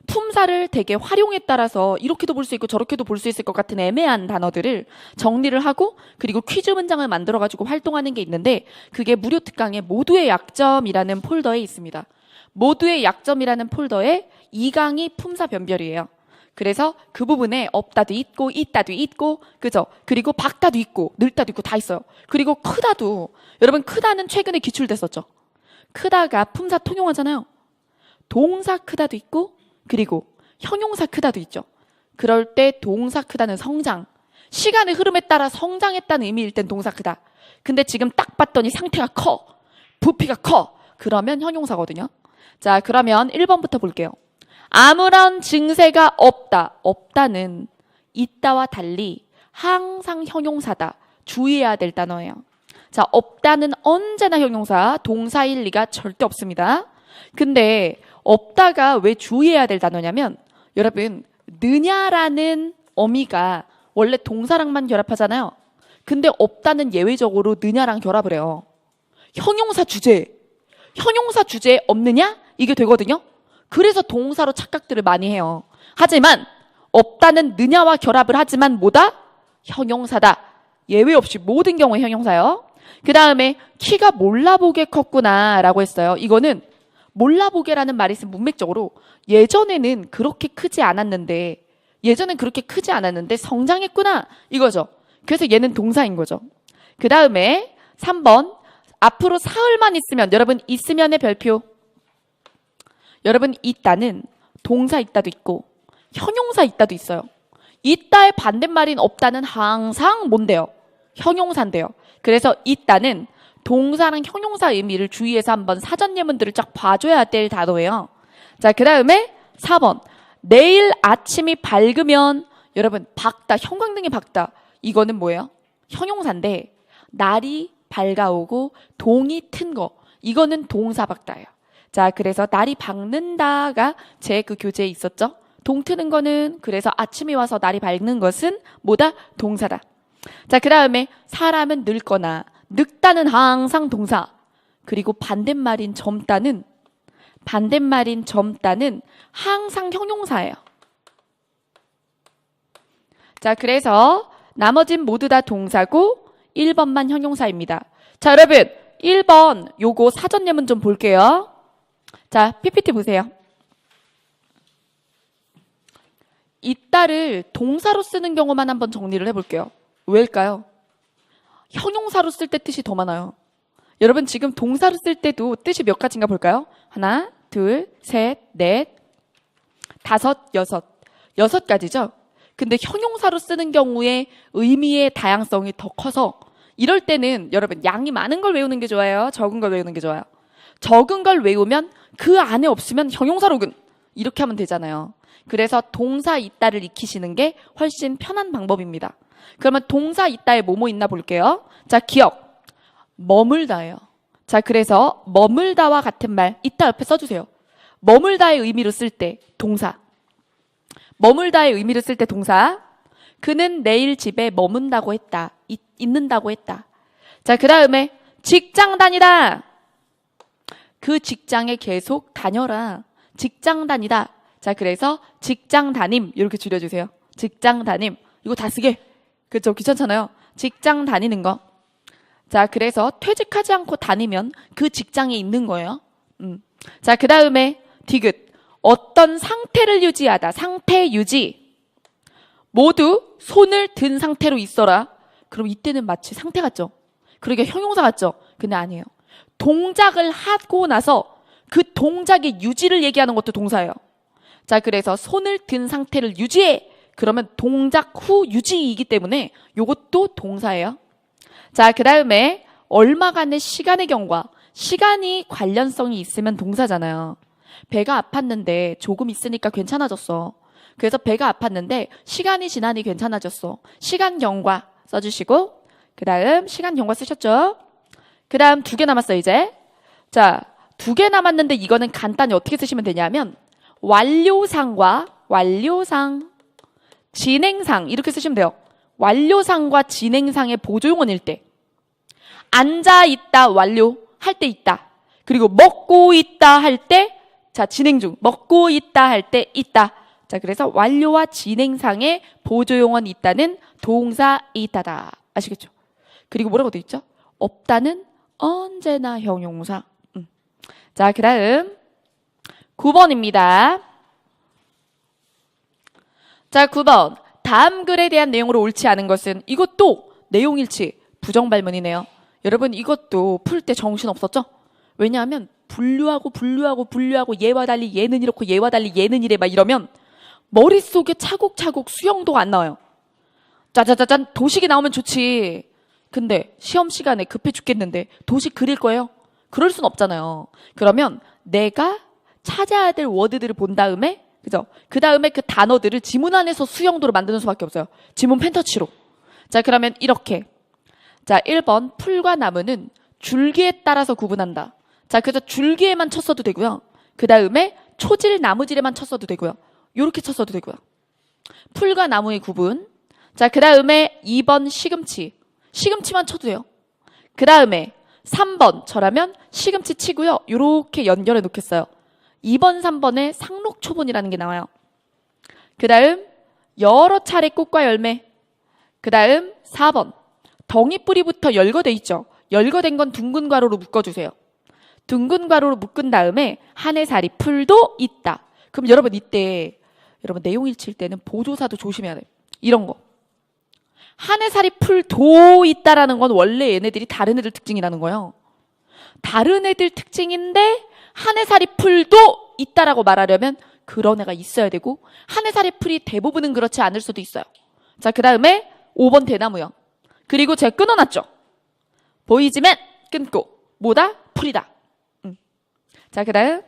품사를 되게 활용에 따라서 이렇게도 볼 수 있고 저렇게도 볼 수 있을 것 같은 애매한 단어들을 정리를 하고 그리고 퀴즈 문장을 만들어가지고 활동하는 게 있는데 그게 무료 특강의 모두의 약점이라는 폴더에 있습니다. 모두의 약점이라는 폴더에 2강이 품사 변별이에요. 그래서 그 부분에 없다도 있고 있다도 있고 그죠? 그리고 박다도 있고 늙다도 있고 다 있어요. 그리고 크다도 여러분 크다는 최근에 기출됐었죠. 크다가 품사 통용하잖아요. 동사 크다도 있고 그리고 형용사 크다도 있죠. 그럴 때 동사 크다는 성장. 시간의 흐름에 따라 성장했다는 의미일 땐 동사 크다. 근데 지금 딱 봤더니 상태가 커. 부피가 커. 그러면 형용사거든요. 자, 그러면 1번부터 볼게요. 아무런 증세가 없다. 없다는 있다와 달리 항상 형용사다. 주의해야 될 단어예요. 자, 없다는 언제나 형용사, 동사일 리가 절대 없습니다. 근데 없다가 왜 주의해야 될 단어냐면 여러분 느냐라는 어미가 원래 동사랑만 결합하잖아요. 근데 없다는 예외적으로 느냐랑 결합을 해요. 형용사 주제. 형용사 주제에 없느냐? 이게 되거든요. 그래서 동사로 착각들을 많이 해요. 하지만 없다는 느냐와 결합을 하지만 뭐다? 형용사다. 예외 없이 모든 경우에 형용사요. 그 다음에 키가 몰라보게 컸구나 라고 했어요. 이거는 몰라보게라는 말이 있으면 문맥적으로 예전에는 그렇게 크지 않았는데 성장했구나 이거죠. 그래서 얘는 동사인 거죠. 그 다음에 3번 앞으로 사흘만 있으면 여러분 있으면의 별표 여러분 있다는 동사 있다도 있고 형용사 있다도 있어요. 있다의 반대말인 없다는 항상 뭔데요? 형용사인데요. 그래서 있다는 동사랑 형용사 의미를 주의해서 한번 사전 예문들을 쫙 봐줘야 될 단어예요. 자, 그 다음에 4번. 내일 아침이 밝으면 여러분 밝다, 형광등이 밝다. 이거는 뭐예요? 형용사인데 날이 밝아오고 동이 튼 거. 이거는 동사 밝다예요. 자, 그래서 날이 밝는다가 제 그 교재에 있었죠. 동 트는 거는 그래서 아침이 와서 날이 밝는 것은 뭐다? 동사다. 자, 그 다음에 사람은 늙거나 늙다는 항상 동사. 그리고 반대말인 젊다는 항상 형용사예요. 자, 그래서 나머진 모두 다 동사고 1번만 형용사입니다. 자, 여러분 1번 요거 사전 예문 좀 볼게요. 자, PPT 보세요. 있다를 동사로 쓰는 경우만 한번 정리를 해볼게요. 왜일까요? 형용사로 쓸 때 뜻이 더 많아요. 여러분 지금 동사로 쓸 때도 뜻이 몇 가지인가 볼까요? 하나, 둘, 셋, 넷, 다섯, 여섯 가지죠? 근데 형용사로 쓰는 경우에 의미의 다양성이 더 커서 이럴 때는 여러분 양이 많은 걸 외우는 게 좋아요? 적은 걸 외우는 게 좋아요? 적은 걸 외우면 그 안에 없으면 형용사로군 이렇게 하면 되잖아요. 그래서 동사 있다를 익히시는 게 훨씬 편한 방법입니다. 그러면 동사 있다에 뭐뭐 있나 볼게요. 자, 기억. 머물다예요. 자, 그래서 머물다와 같은 말 있다 옆에 써주세요. 머물다의 의미로 쓸 때 동사. 머물다의 의미로 쓸 때 동사. 그는 내일 집에 머문다고 했다. 있는다고 했다. 자, 그 다음에 직장 다니다. 그 직장에 계속 다녀라. 직장 다니다. 자, 그래서 직장 다님 이렇게 줄여주세요. 직장 다님. 이거 다 쓰게. 그렇죠? 귀찮잖아요. 직장 다니는 거. 자, 그래서 퇴직하지 않고 다니면 그 직장에 있는 거예요. 자, 그 다음에 디귿. 어떤 상태를 유지하다. 상태 유지. 모두 손을 든 상태로 있어라. 그럼 이때는 마치 상태 같죠? 그러게 형용사 같죠? 근데 아니에요. 동작을 하고 나서 그 동작의 유지를 얘기하는 것도 동사예요. 자, 그래서 손을 든 상태를 유지해. 그러면 동작 후 유지이기 때문에 요것도 동사예요. 자, 그 다음에 얼마간의 시간의 경과. 시간이 관련성이 있으면 동사잖아요. 배가 아팠는데 조금 있으니까 괜찮아졌어. 그래서 배가 아팠는데 시간이 지나니 괜찮아졌어. 시간 경과 써주시고, 그 다음 시간 경과 쓰셨죠? 그 다음 2개 남았어요, 이제. 자, 2개 남았는데 이거는 간단히 어떻게 쓰시면 되냐면 완료상과 완료상, 진행상 이렇게 쓰시면 돼요. 완료상과 진행상의 보조용어일 때. 앉아있다 완료 할 때 있다. 그리고 먹고 있다 할 때, 자, 진행 중. 먹고 있다 할 때 있다. 자, 그래서 완료와 진행상의 보조용어는 있다는 동사 있다다. 아시겠죠? 그리고 뭐라고 돼 있죠? 없다는 언제나 형용사. 자, 그 다음 9번입니다. 자, 9번. 다음 글에 대한 내용으로 옳지 않은 것은 이것도 내용일치 부정발문이네요. 여러분 이것도 풀 때 정신 없었죠? 왜냐하면 분류하고 얘와 달리 얘는 이렇고 얘와 달리 얘는 이래 막 이러면 머릿속에 차곡차곡 수영도가 안 나와요. 짜자자잔 도식이 나오면 좋지. 근데 시험 시간에 급해 죽겠는데 도식 그릴 거예요? 그럴 순 없잖아요. 그러면 내가 찾아야 될 워드들을 본 다음에, 그죠? 그 다음에 그 단어들을 지문 안에서 수영도로 만드는 수밖에 없어요. 지문 펜터치로. 자, 그러면 이렇게. 자, 1번 풀과 나무는 줄기에 따라서 구분한다. 자, 그래서 줄기에만 쳤어도 되고요. 그 다음에 초질, 나무질에만 쳤어도 되고요. 요렇게 쳤어도 되고요. 풀과 나무의 구분. 자, 그 다음에 2번 시금치. 시금치만 쳐도 돼요. 그 다음에 3번 저라면 시금치 치고요. 요렇게 연결해 놓겠어요. 2번, 3번에 상록초본이라는 게 나와요. 그 다음 여러 차례 꽃과 열매. 그 다음 4번 덩이뿌리부터 열거돼 있죠. 열거된 건 둥근 괄호로 묶어주세요. 둥근 괄호로 묶은 다음에 한해살이 풀도 있다. 그럼 여러분 이때 여러분 내용 일치일 때는 보조사도 조심해야 돼요. 이런 거. 한해살이 풀도 있다라는 건 원래 얘네들이 다른 애들 특징이라는 거예요. 다른 애들 특징인데 한해살이 풀도 있다라고 말하려면 그런 애가 있어야 되고 한해살이 풀이 대부분은 그렇지 않을 수도 있어요. 자, 그 다음에 5번 대나무요. 그리고 제가 끊어놨죠. 보이지만 끊고 뭐다? 풀이다. 자, 그 다음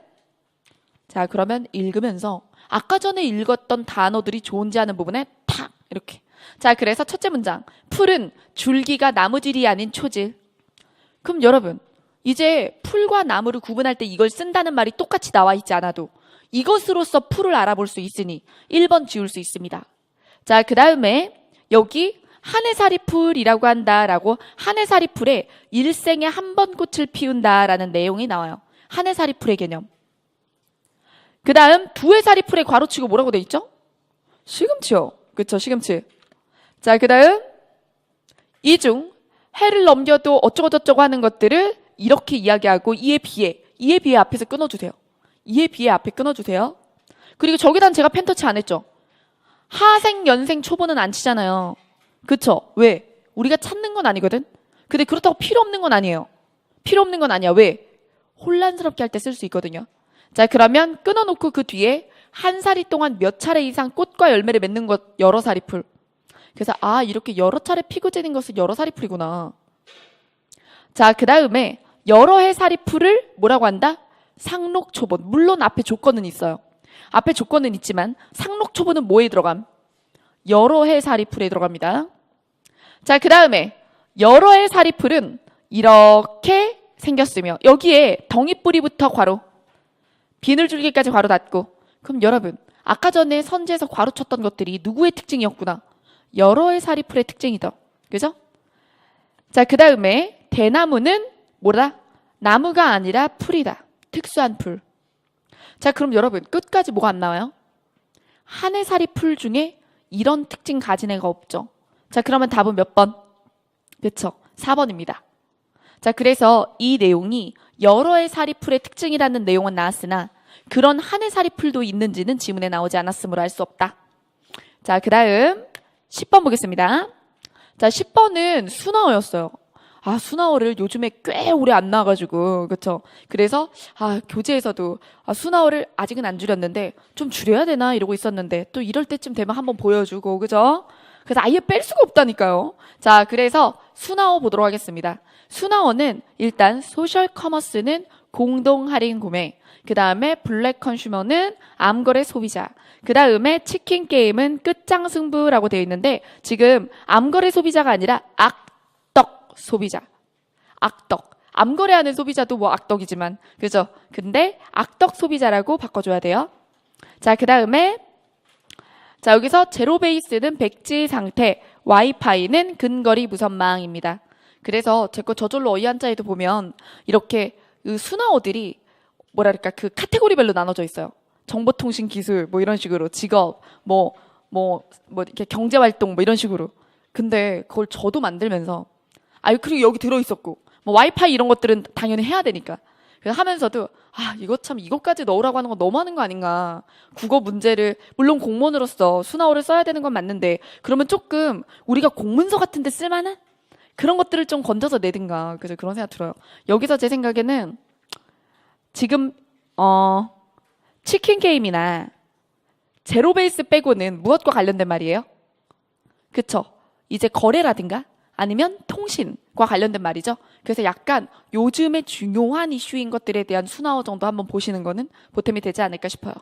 자, 그러면 읽으면서 아까 전에 읽었던 단어들이 좋은지 하는 부분에 탁 이렇게. 자, 그래서 첫째 문장. 풀은 줄기가 나무질이 아닌 초질. 그럼 여러분 이제 풀과 나무를 구분할 때 이걸 쓴다는 말이 똑같이 나와 있지 않아도 이것으로서 풀을 알아볼 수 있으니 1번 지울 수 있습니다. 자, 그 다음에 여기 한해살이 풀이라고 한다라고 한해살이 풀에 일생에 한 번 꽃을 피운다라는 내용이 나와요. 한해살이 풀의 개념. 그 다음 두해살이 풀에 괄호치고 뭐라고 돼 있죠? 시금치요. 그쵸, 시금치. 자, 그 다음 이 중 해를 넘겨도 어쩌고저쩌고 하는 것들을 이렇게 이야기하고 이에 비해 앞에서 끊어주세요. 이에 비해 앞에 끊어주세요. 그리고 저기단 제가 펜터치 안 했죠. 하생, 연생, 초보는 안 치잖아요. 그쵸? 왜? 우리가 찾는 건 아니거든? 근데 그렇다고 필요 없는 건 아니에요. 필요 없는 건 아니야. 왜? 혼란스럽게 할 때 쓸 수 있거든요. 자, 그러면 끊어놓고 그 뒤에 한 사리 동안 몇 차례 이상 꽃과 열매를 맺는 것 여러 사리 풀. 그래서 아, 이렇게 여러 차례 피고 지는 것을 여러 사리 풀이구나. 자, 그 다음에 여러 해 사리 풀을 뭐라고 한다? 상록초본. 물론 앞에 조건은 있어요. 앞에 조건은 있지만 상록초본은 뭐에 들어감? 여러 해 사리 풀에 들어갑니다. 자, 그 다음에 여러 해 사리 풀은 이렇게 생겼으며 여기에 덩이뿌리부터 괄호, 비늘줄기까지 괄호 닫고. 그럼 여러분 아까 전에 선지에서 괄호 쳤던 것들이 누구의 특징이었구나? 여러 해 사리 풀의 특징이다. 그죠? 자, 그 다음에 대나무는 뭐다? 나무가 아니라 풀이다. 특수한 풀. 자, 그럼 여러분 끝까지 뭐가 안 나와요? 한해살이 풀 중에 이런 특징 가진 애가 없죠. 자, 그러면 답은 몇 번? 그쵸? 4번입니다. 자, 그래서 이 내용이 여러 해 사리 풀의 특징이라는 내용은 나왔으나 그런 한해 사리 풀도 있는지는 지문에 나오지 않았으므로 알 수 없다. 자, 그 다음 10번 보겠습니다. 자, 10번은 순어였어요. 수나어를 요즘에 꽤 오래 안 나와가지고, 그쵸? 그래서, 교재에서도, 수나어를 아직은 안 줄였는데, 좀 줄여야 되나? 이러고 있었는데, 또 이럴 때쯤 되면 한번 보여주고, 그죠? 그래서 아예 뺄 수가 없다니까요. 자, 그래서 수나어 보도록 하겠습니다. 수나어는 일단 소셜 커머스는 공동 할인 구매, 그 다음에 블랙 컨슈머는 암거래 소비자, 그 다음에 치킨 게임은 끝장 승부라고 되어 있는데 지금 암거래 소비자가 아니라 악덕 소비자, 악덕. 암거래하는 소비자도 뭐 악덕이지만 그죠? 근데 악덕 소비자라고 바꿔줘야 돼요. 자, 그 다음에 자, 여기서 제로 베이스는 백지 상태, 와이파이는 근거리 무선망입니다. 그래서 제 거 저절로 어이 한자에도 보면 이렇게 그 수나어들이 뭐랄까 그 카테고리별로 나눠져 있어요. 정보통신 기술 뭐 이런 식으로 직업 뭐 이렇게 경제활동 뭐 이런 식으로. 근데 그걸 저도 만들면서 그리고 여기 들어 있었고 뭐 와이파이 이런 것들은 당연히 해야 되니까. 그래서 하면서도 이거 참 이것까지 넣으라고 하는 건 너무 하는 거 아닌가. 국어 문제를 물론 공무원으로서 수나어를 써야 되는 건 맞는데 그러면 조금 우리가 공문서 같은 데 쓸만한 그런 것들을 좀 건져서 내든가. 그래서 그런 생각 들어요. 여기서 제 생각에는 지금 치킨 게임이나 제로 베이스 빼고는 무엇과 관련된 말이에요? 그쵸? 이제 거래라든가 아니면 통신과 관련된 말이죠. 그래서 약간 요즘에 중요한 이슈인 것들에 대한 수나어 정도 한번 보시는 거는 보탬이 되지 않을까 싶어요.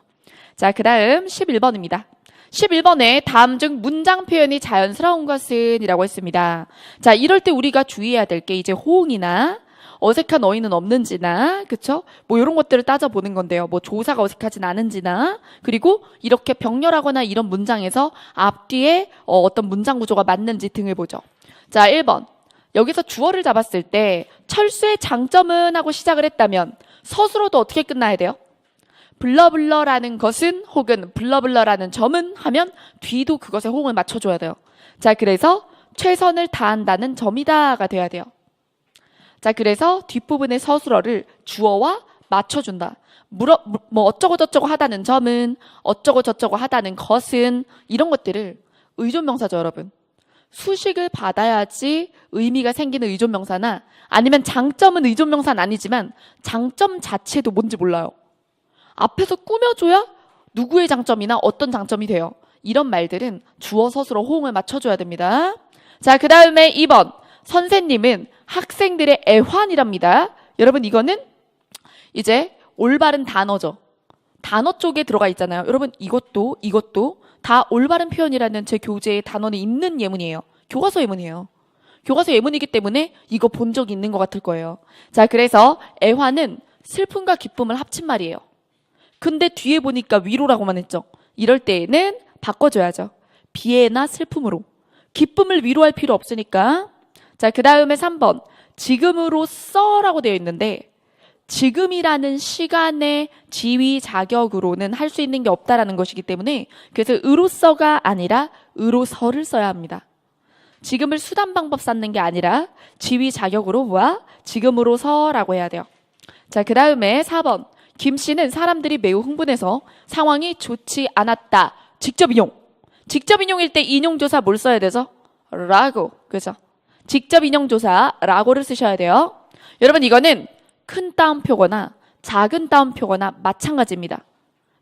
자, 그 다음 11번입니다. 11번에 다음 중 문장 표현이 자연스러운 것은 이라고 했습니다. 자, 이럴 때 우리가 주의해야 될 게 이제 호응이나 어색한 어휘는 없는지나, 그쵸? 뭐 이런 것들을 따져보는 건데요. 뭐 조사가 어색하진 않은지나, 그리고 이렇게 병렬하거나 이런 문장에서 앞뒤에 어떤 문장 구조가 맞는지 등을 보죠. 자, 1번. 여기서 주어를 잡았을 때 철수의 장점은 하고 시작을 했다면 서술어도 어떻게 끝나야 돼요? 블러블러라는 것은 혹은 블러블러라는 점은 하면 뒤도 그것에 호응을 맞춰줘야 돼요. 자, 그래서 최선을 다한다는 점이다가 돼야 돼요. 자, 그래서 뒷부분의 서술어를 주어와 맞춰준다. 뭐 어쩌고저쩌고 하다는 점은, 어쩌고저쩌고 하다는 것은, 이런 것들을 의존명사죠, 여러분. 수식을 받아야지 의미가 생기는 의존명사나 아니면 장점은 의존명사는 아니지만 장점 자체도 뭔지 몰라요. 앞에서 꾸며줘야 누구의 장점이나 어떤 장점이 돼요. 이런 말들은 주어 서술어 호응을 맞춰줘야 됩니다. 자, 그 다음에 2번. 선생님은 학생들의 애환이랍니다. 여러분, 이거는 이제 올바른 단어죠. 단어 쪽에 들어가 있잖아요. 여러분, 이것도 다 올바른 표현이라는 제 교재에 단어는 있는 예문이에요. 교과서 예문이에요. 교과서 예문이기 때문에 이거 본 적 있는 것 같을 거예요. 자, 그래서 애환은 슬픔과 기쁨을 합친 말이에요. 근데 뒤에 보니까 위로라고만 했죠. 이럴 때에는 바꿔줘야죠. 비애나 슬픔으로. 기쁨을 위로할 필요 없으니까. 자, 그 다음에 3번. 지금으로써라고 되어 있는데 지금이라는 시간의 지위 자격으로는 할 수 있는 게 없다라는 것이기 때문에 그래서 으로써가 아니라 으로서를 써야 합니다. 지금을 수단 방법 쌓는 게 아니라 지위 자격으로 뭐야? 지금으로서라고 해야 돼요. 자, 그 다음에 4번. 김 씨는 사람들이 매우 흥분해서 상황이 좋지 않았다. 직접 인용. 직접 인용일 때 인용조사 뭘 써야 되죠? 라고. 그죠? 직접 인용조사 라고를 쓰셔야 돼요. 여러분, 이거는 큰 따옴표거나 작은 따옴표거나 마찬가지입니다.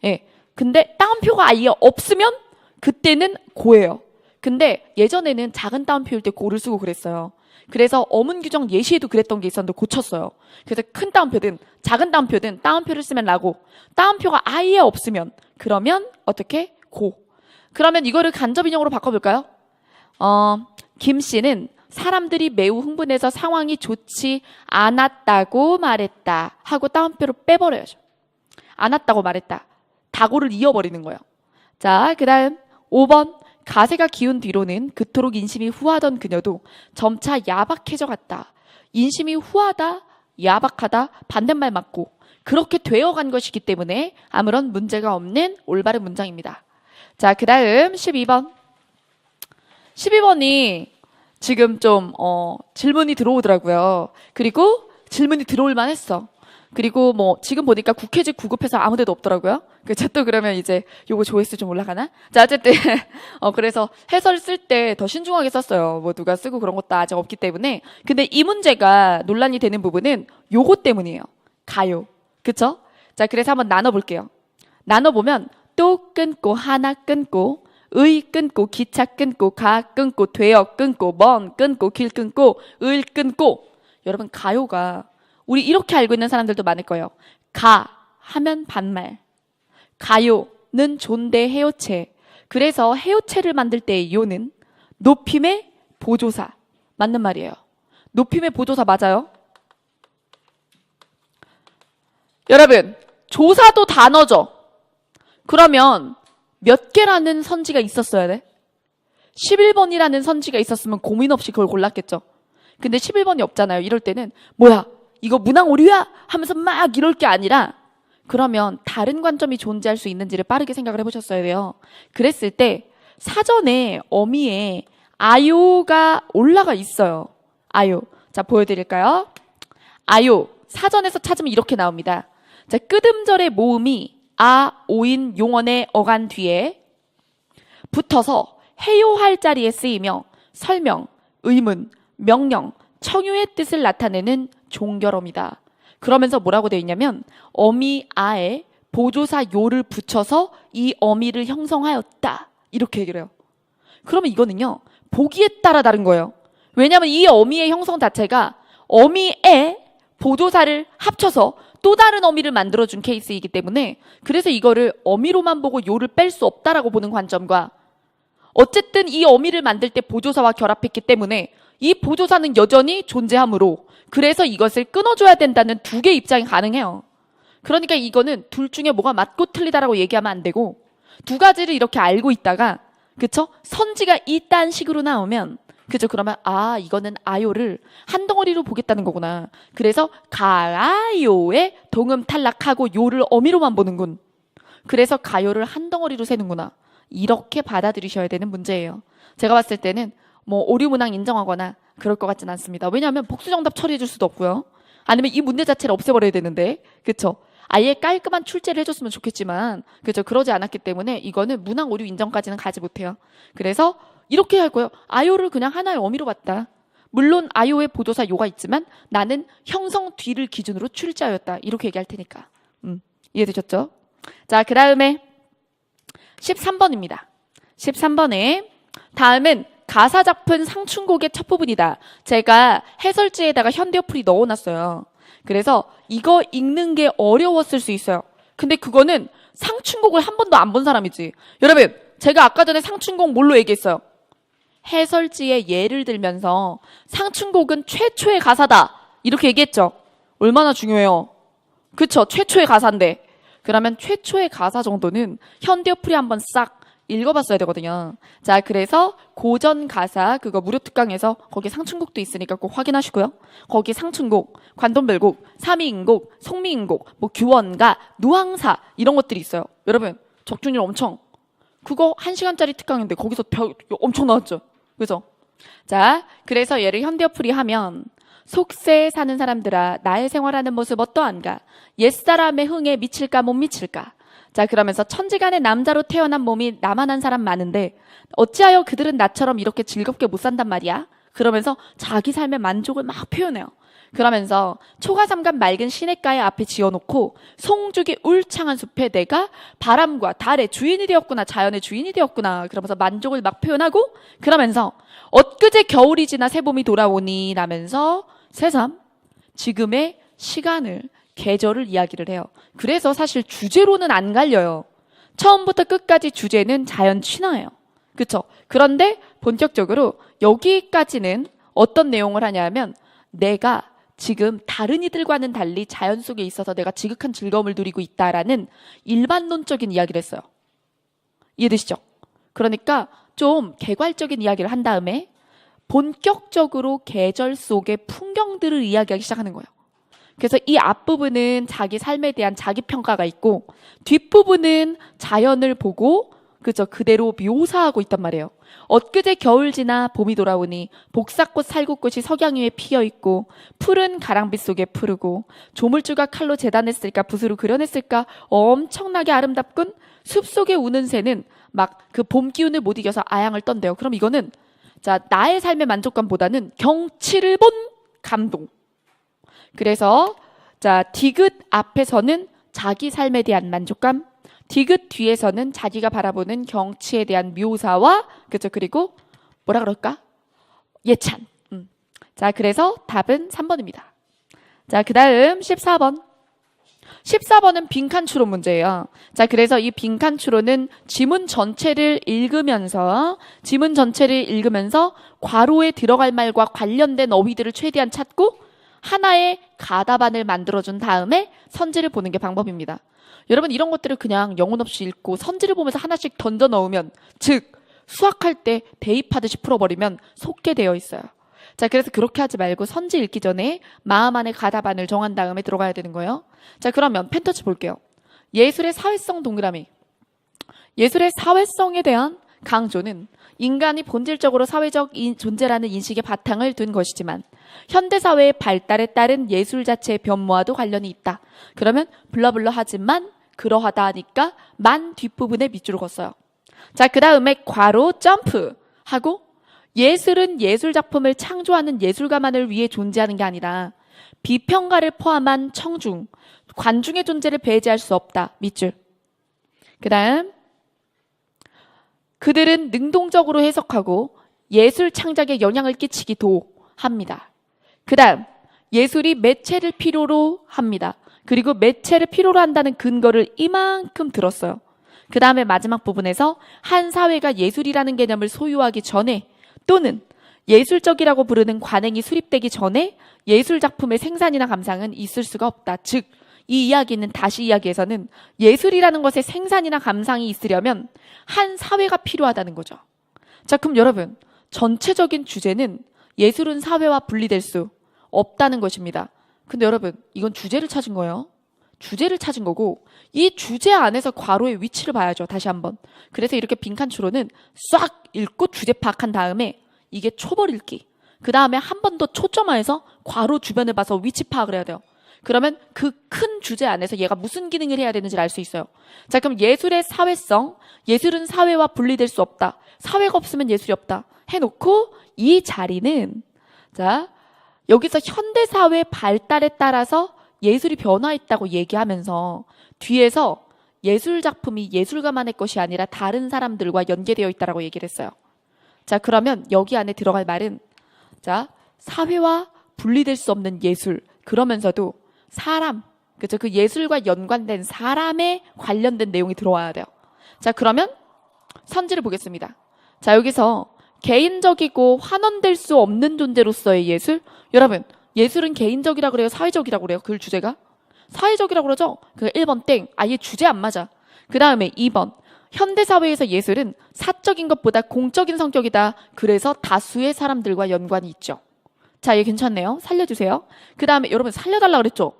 예. 근데 따옴표가 아예 없으면 그때는 고예요. 근데 예전에는 작은 따옴표일 때 고를 쓰고 그랬어요. 그래서 어문 규정 예시에도 그랬던 게 있었는데 고쳤어요. 그래서 큰 따옴표든 작은 따옴표든 따옴표를 쓰면 라고. 따옴표가 아예 없으면 그러면 어떻게? 고. 그러면 이거를 간접 인용으로 바꿔볼까요? 김 씨는 사람들이 매우 흥분해서 상황이 좋지 않았다고 말했다 하고 따옴표를 빼버려야죠. 않았다고 말했다. 다고를 이어버리는 거예요. 자, 그 다음 5번. 가세가 기운 뒤로는 그토록 인심이 후하던 그녀도 점차 야박해져 갔다. 인심이 후하다, 야박하다 반대말 맞고 그렇게 되어간 것이기 때문에 아무런 문제가 없는 올바른 문장입니다. 자, 그 다음 12번. 12번이 지금 좀 질문이 들어오더라고요. 그리고 질문이 들어올 만했어. 그리고 뭐 지금 보니까 국회직 구급해서 아무 데도 없더라고요. 그쵸? 또 그러면 이제 요거 조회수 좀 올라가나? 자, 어쨌든 그래서 해설 쓸 때 더 신중하게 썼어요. 뭐 누가 쓰고 그런 것도 아직 없기 때문에. 근데 이 문제가 논란이 되는 부분은 요거 때문이에요. 가요. 그쵸? 자, 그래서 한번 나눠볼게요. 나눠보면 또 끊고 하나 끊고 의 끊고 기차 끊고 가 끊고 되어 끊고 먼 끊고 길 끊고 을 끊고. 여러분, 가요가 우리 이렇게 알고 있는 사람들도 많을 거예요. 가 하면 반말, 가요는 존대 해요체. 그래서 해요체를 만들 때의 요는 높임의 보조사. 맞는 말이에요. 높임의 보조사 맞아요? 여러분, 조사도 단어죠. 그러면 몇 개라는 선지가 있었어야 돼? 11번이라는 선지가 있었으면 고민 없이 그걸 골랐겠죠. 근데 11번이 없잖아요. 이럴 때는 뭐야? 이거 문항 오류야? 하면서 막 이럴 게 아니라 그러면 다른 관점이 존재할 수 있는지를 빠르게 생각을 해보셨어야 돼요. 그랬을 때 사전에 어미에 아요가 올라가 있어요. 아요. 자, 보여드릴까요? 아요. 사전에서 찾으면 이렇게 나옵니다. 자, 끄듬절의 모음이 아, 오인 용언의 어간 뒤에 붙어서 해요할 자리에 쓰이며 설명, 의문, 명령, 청유의 뜻을 나타내는 종결어입니다. 그러면서 뭐라고 되어 있냐면 어미 아에 보조사 요를 붙여서 이 어미를 형성하였다. 이렇게 얘기를 해요. 그러면 이거는요. 보기에 따라 다른 거예요. 왜냐하면 이 어미의 형성 자체가 어미에 보조사를 합쳐서 또 다른 어미를 만들어준 케이스이기 때문에 그래서 이거를 어미로만 보고 요를 뺄 수 없다라고 보는 관점과 어쨌든 이 어미를 만들 때 보조사와 결합했기 때문에 이 보조사는 여전히 존재하므로 그래서 이것을 끊어줘야 된다는 두 개의 입장이 가능해요. 그러니까 이거는 둘 중에 뭐가 맞고 틀리다라고 얘기하면 안 되고 두 가지를 이렇게 알고 있다가 그쵸? 선지가 이딴 식으로 나오면 그죠? 그러면 아 이거는 아요를 한 덩어리로 보겠다는 거구나. 그래서 가요에 동음 탈락하고 요를 어미로만 보는군. 그래서 가요를 한 덩어리로 세는구나. 이렇게 받아들이셔야 되는 문제예요. 제가 봤을 때는 뭐 오류문항 인정하거나 그럴 것 같진 않습니다. 왜냐하면 복수정답 처리해 줄 수도 없고요. 아니면 이 문제 자체를 없애버려야 되는데 그쵸? 아예 깔끔한 출제를 해줬으면 좋겠지만 그죠? 그러지 않았기 때문에 이거는 문항 오류 인정까지는 가지 못해요. 그래서 이렇게 할 거예요. 아요를 그냥 하나의 어미로 봤다. 물론 아요의 보조사 요가 있지만 나는 형성 뒤를 기준으로 출제하였다. 이렇게 얘기할 테니까. 이해되셨죠? 자, 그 다음에 13번입니다. 13번에 다음은 가사작품 상춘곡의 첫 부분이다. 제가 해설지에다가 현대어플이 넣어놨어요. 그래서 이거 읽는 게 어려웠을 수 있어요. 근데 그거는 상춘곡을 한 번도 안 본 사람이지. 여러분, 제가 아까 전에 상춘곡 뭘로 얘기했어요? 해설지에 예를 들면서 상춘곡은 최초의 가사다. 이렇게 얘기했죠. 얼마나 중요해요. 그쵸? 최초의 가사인데. 그러면 최초의 가사 정도는 현대어플이 한번 싹 읽어봤어야 되거든요. 자, 그래서 고전 가사 그거 무료 특강에서 거기 상춘곡도 있으니까 꼭 확인하시고요. 거기 상춘곡, 관동별곡, 삼위인곡, 성미인곡, 뭐 규원가, 누항사 이런 것들이 있어요. 여러분 적중률 엄청 그거 1시간짜리 특강인데 거기서 엄청 나왔죠. 그죠? 자, 그래서 얘를 현대어플이 하면 속세에 사는 사람들아 나의 생활하는 모습 어떠한가? 옛사람의 흥에 미칠까 못 미칠까? 자, 그러면서 천지간의 남자로 태어난 몸이 나만한 사람 많은데 어찌하여 그들은 나처럼 이렇게 즐겁게 못 산단 말이야? 그러면서 자기 삶의 만족을 막 표현해요. 그러면서 초가삼간 맑은 시냇가에 앞에 지어놓고 송죽이 울창한 숲에 내가 바람과 달의 주인이 되었구나, 자연의 주인이 되었구나. 그러면서 만족을 막 표현하고 그러면서 엊그제 겨울이 지나 새봄이 돌아오니 라면서 새삼 지금의 시간을 계절을 이야기를 해요. 그래서 사실 주제로는 안 갈려요. 처음부터 끝까지 주제는 자연 친화예요. 그쵸? 그런데 본격적으로 여기까지는 어떤 내용을 하냐면 내가 지금 다른 이들과는 달리 자연 속에 있어서 내가 지극한 즐거움을 누리고 있다라는 일반론적인 이야기를 했어요. 이해되시죠? 그러니까 좀 개괄적인 이야기를 한 다음에 본격적으로 계절 속의 풍경들을 이야기하기 시작하는 거예요. 그래서 이 앞부분은 자기 삶에 대한 자기평가가 있고 뒷부분은 자연을 보고 그죠? 그대로 묘사하고 있단 말이에요. 엊그제 겨울 지나 봄이 돌아오니 복사꽃 살구꽃이 석양 위에 피어있고 푸른 가랑빛 속에 푸르고 조물주가 칼로 재단했을까 붓으로 그려냈을까 엄청나게 아름답군. 숲속에 우는 새는 막 그 봄 기운을 못 이겨서 아양을 떤대요. 그럼 이거는 자, 나의 삶의 만족감보다는 경치를 본 감동. 그래서 자, 디귿 앞에서는 자기 삶에 대한 만족감, 디귿 뒤에서는 자기가 바라보는 경치에 대한 묘사와 그죠? 그리고 뭐라 그럴까? 예찬. 자, 그래서 답은 3번입니다. 자, 그다음 14번. 14번은 빈칸 추론 문제예요. 자, 그래서 이 빈칸 추론은 지문 전체를 읽으면서 괄호에 들어갈 말과 관련된 어휘들을 최대한 찾고 하나의 가다반을 만들어준 다음에 선지를 보는 게 방법입니다. 여러분 이런 것들을 그냥 영혼 없이 읽고 선지를 보면서 하나씩 던져 넣으면 즉 수학할 때 대입하듯이 풀어버리면 속게 되어 있어요. 자, 그래서 그렇게 하지 말고 선지 읽기 전에 마음 안에 가다반을 정한 다음에 들어가야 되는 거예요. 자, 그러면 펜터치 볼게요. 예술의 사회성 동그라미. 예술의 사회성에 대한 강조는 인간이 본질적으로 사회적 존재라는 인식의 바탕을 둔 것이지만 현대사회의 발달에 따른 예술 자체의 변모와도 관련이 있다. 그러면 블러블러 하지만 그러하다 하니까 만 뒷부분에 밑줄을 걷어요. 자, 그 다음에 괄호 점프 하고 예술은 예술 작품을 창조하는 예술가만을 위해 존재하는 게 아니라 비평가를 포함한 청중, 관중의 존재를 배제할 수 없다. 밑줄. 그 다음 그들은 능동적으로 해석하고 예술 창작에 영향을 끼치기도 합니다. 그 다음 예술이 매체를 필요로 합니다. 그리고 매체를 필요로 한다는 근거를 이만큼 들었어요. 그 다음에 마지막 부분에서 한 사회가 예술이라는 개념을 소유하기 전에 또는 예술적이라고 부르는 관행이 수립되기 전에 예술 작품의 생산이나 감상은 있을 수가 없다. 즉, 이 이야기는 다시 이야기해서는 예술이라는 것의 생산이나 감상이 있으려면 한 사회가 필요하다는 거죠. 자, 그럼 여러분 전체적인 주제는 예술은 사회와 분리될 수 없다는 것입니다. 근데 여러분 이건 주제를 찾은 거예요. 주제를 찾은 거고 이 주제 안에서 괄호의 위치를 봐야죠. 다시 한번. 그래서 이렇게 빈칸 추론은 싹 읽고 주제 파악한 다음에 이게 초벌 읽기. 그 다음에 한 번 더 초점화해서 괄호 주변을 봐서 위치 파악을 해야 돼요. 그러면 그 큰 주제 안에서 얘가 무슨 기능을 해야 되는지를 알 수 있어요. 자, 그럼 예술의 사회성. 예술은 사회와 분리될 수 없다. 사회가 없으면 예술이 없다. 해놓고 이 자리는 자, 여기서 현대사회 발달에 따라서 예술이 변화했다고 얘기하면서 뒤에서 예술 작품이 예술가만의 것이 아니라 다른 사람들과 연계되어 있다라고 얘기를 했어요. 자, 그러면 여기 안에 들어갈 말은 자, 사회와 분리될 수 없는 예술. 그러면서도 사람, 그죠? 그 예술과 연관된 사람에 관련된 내용이 들어와야 돼요. 자, 그러면 선지를 보겠습니다. 자, 여기서 개인적이고 환원될 수 없는 존재로서의 예술. 여러분, 예술은 개인적이라 그래요? 사회적이라 그래요? 그 주제가? 사회적이라고 그러죠? 그 1번 땡. 아예 주제 안 맞아. 그 다음에 2번. 현대사회에서 예술은 사적인 것보다 공적인 성격이다. 그래서 다수의 사람들과 연관이 있죠. 자, 얘 괜찮네요. 살려주세요. 그 다음에 여러분 살려달라 그랬죠?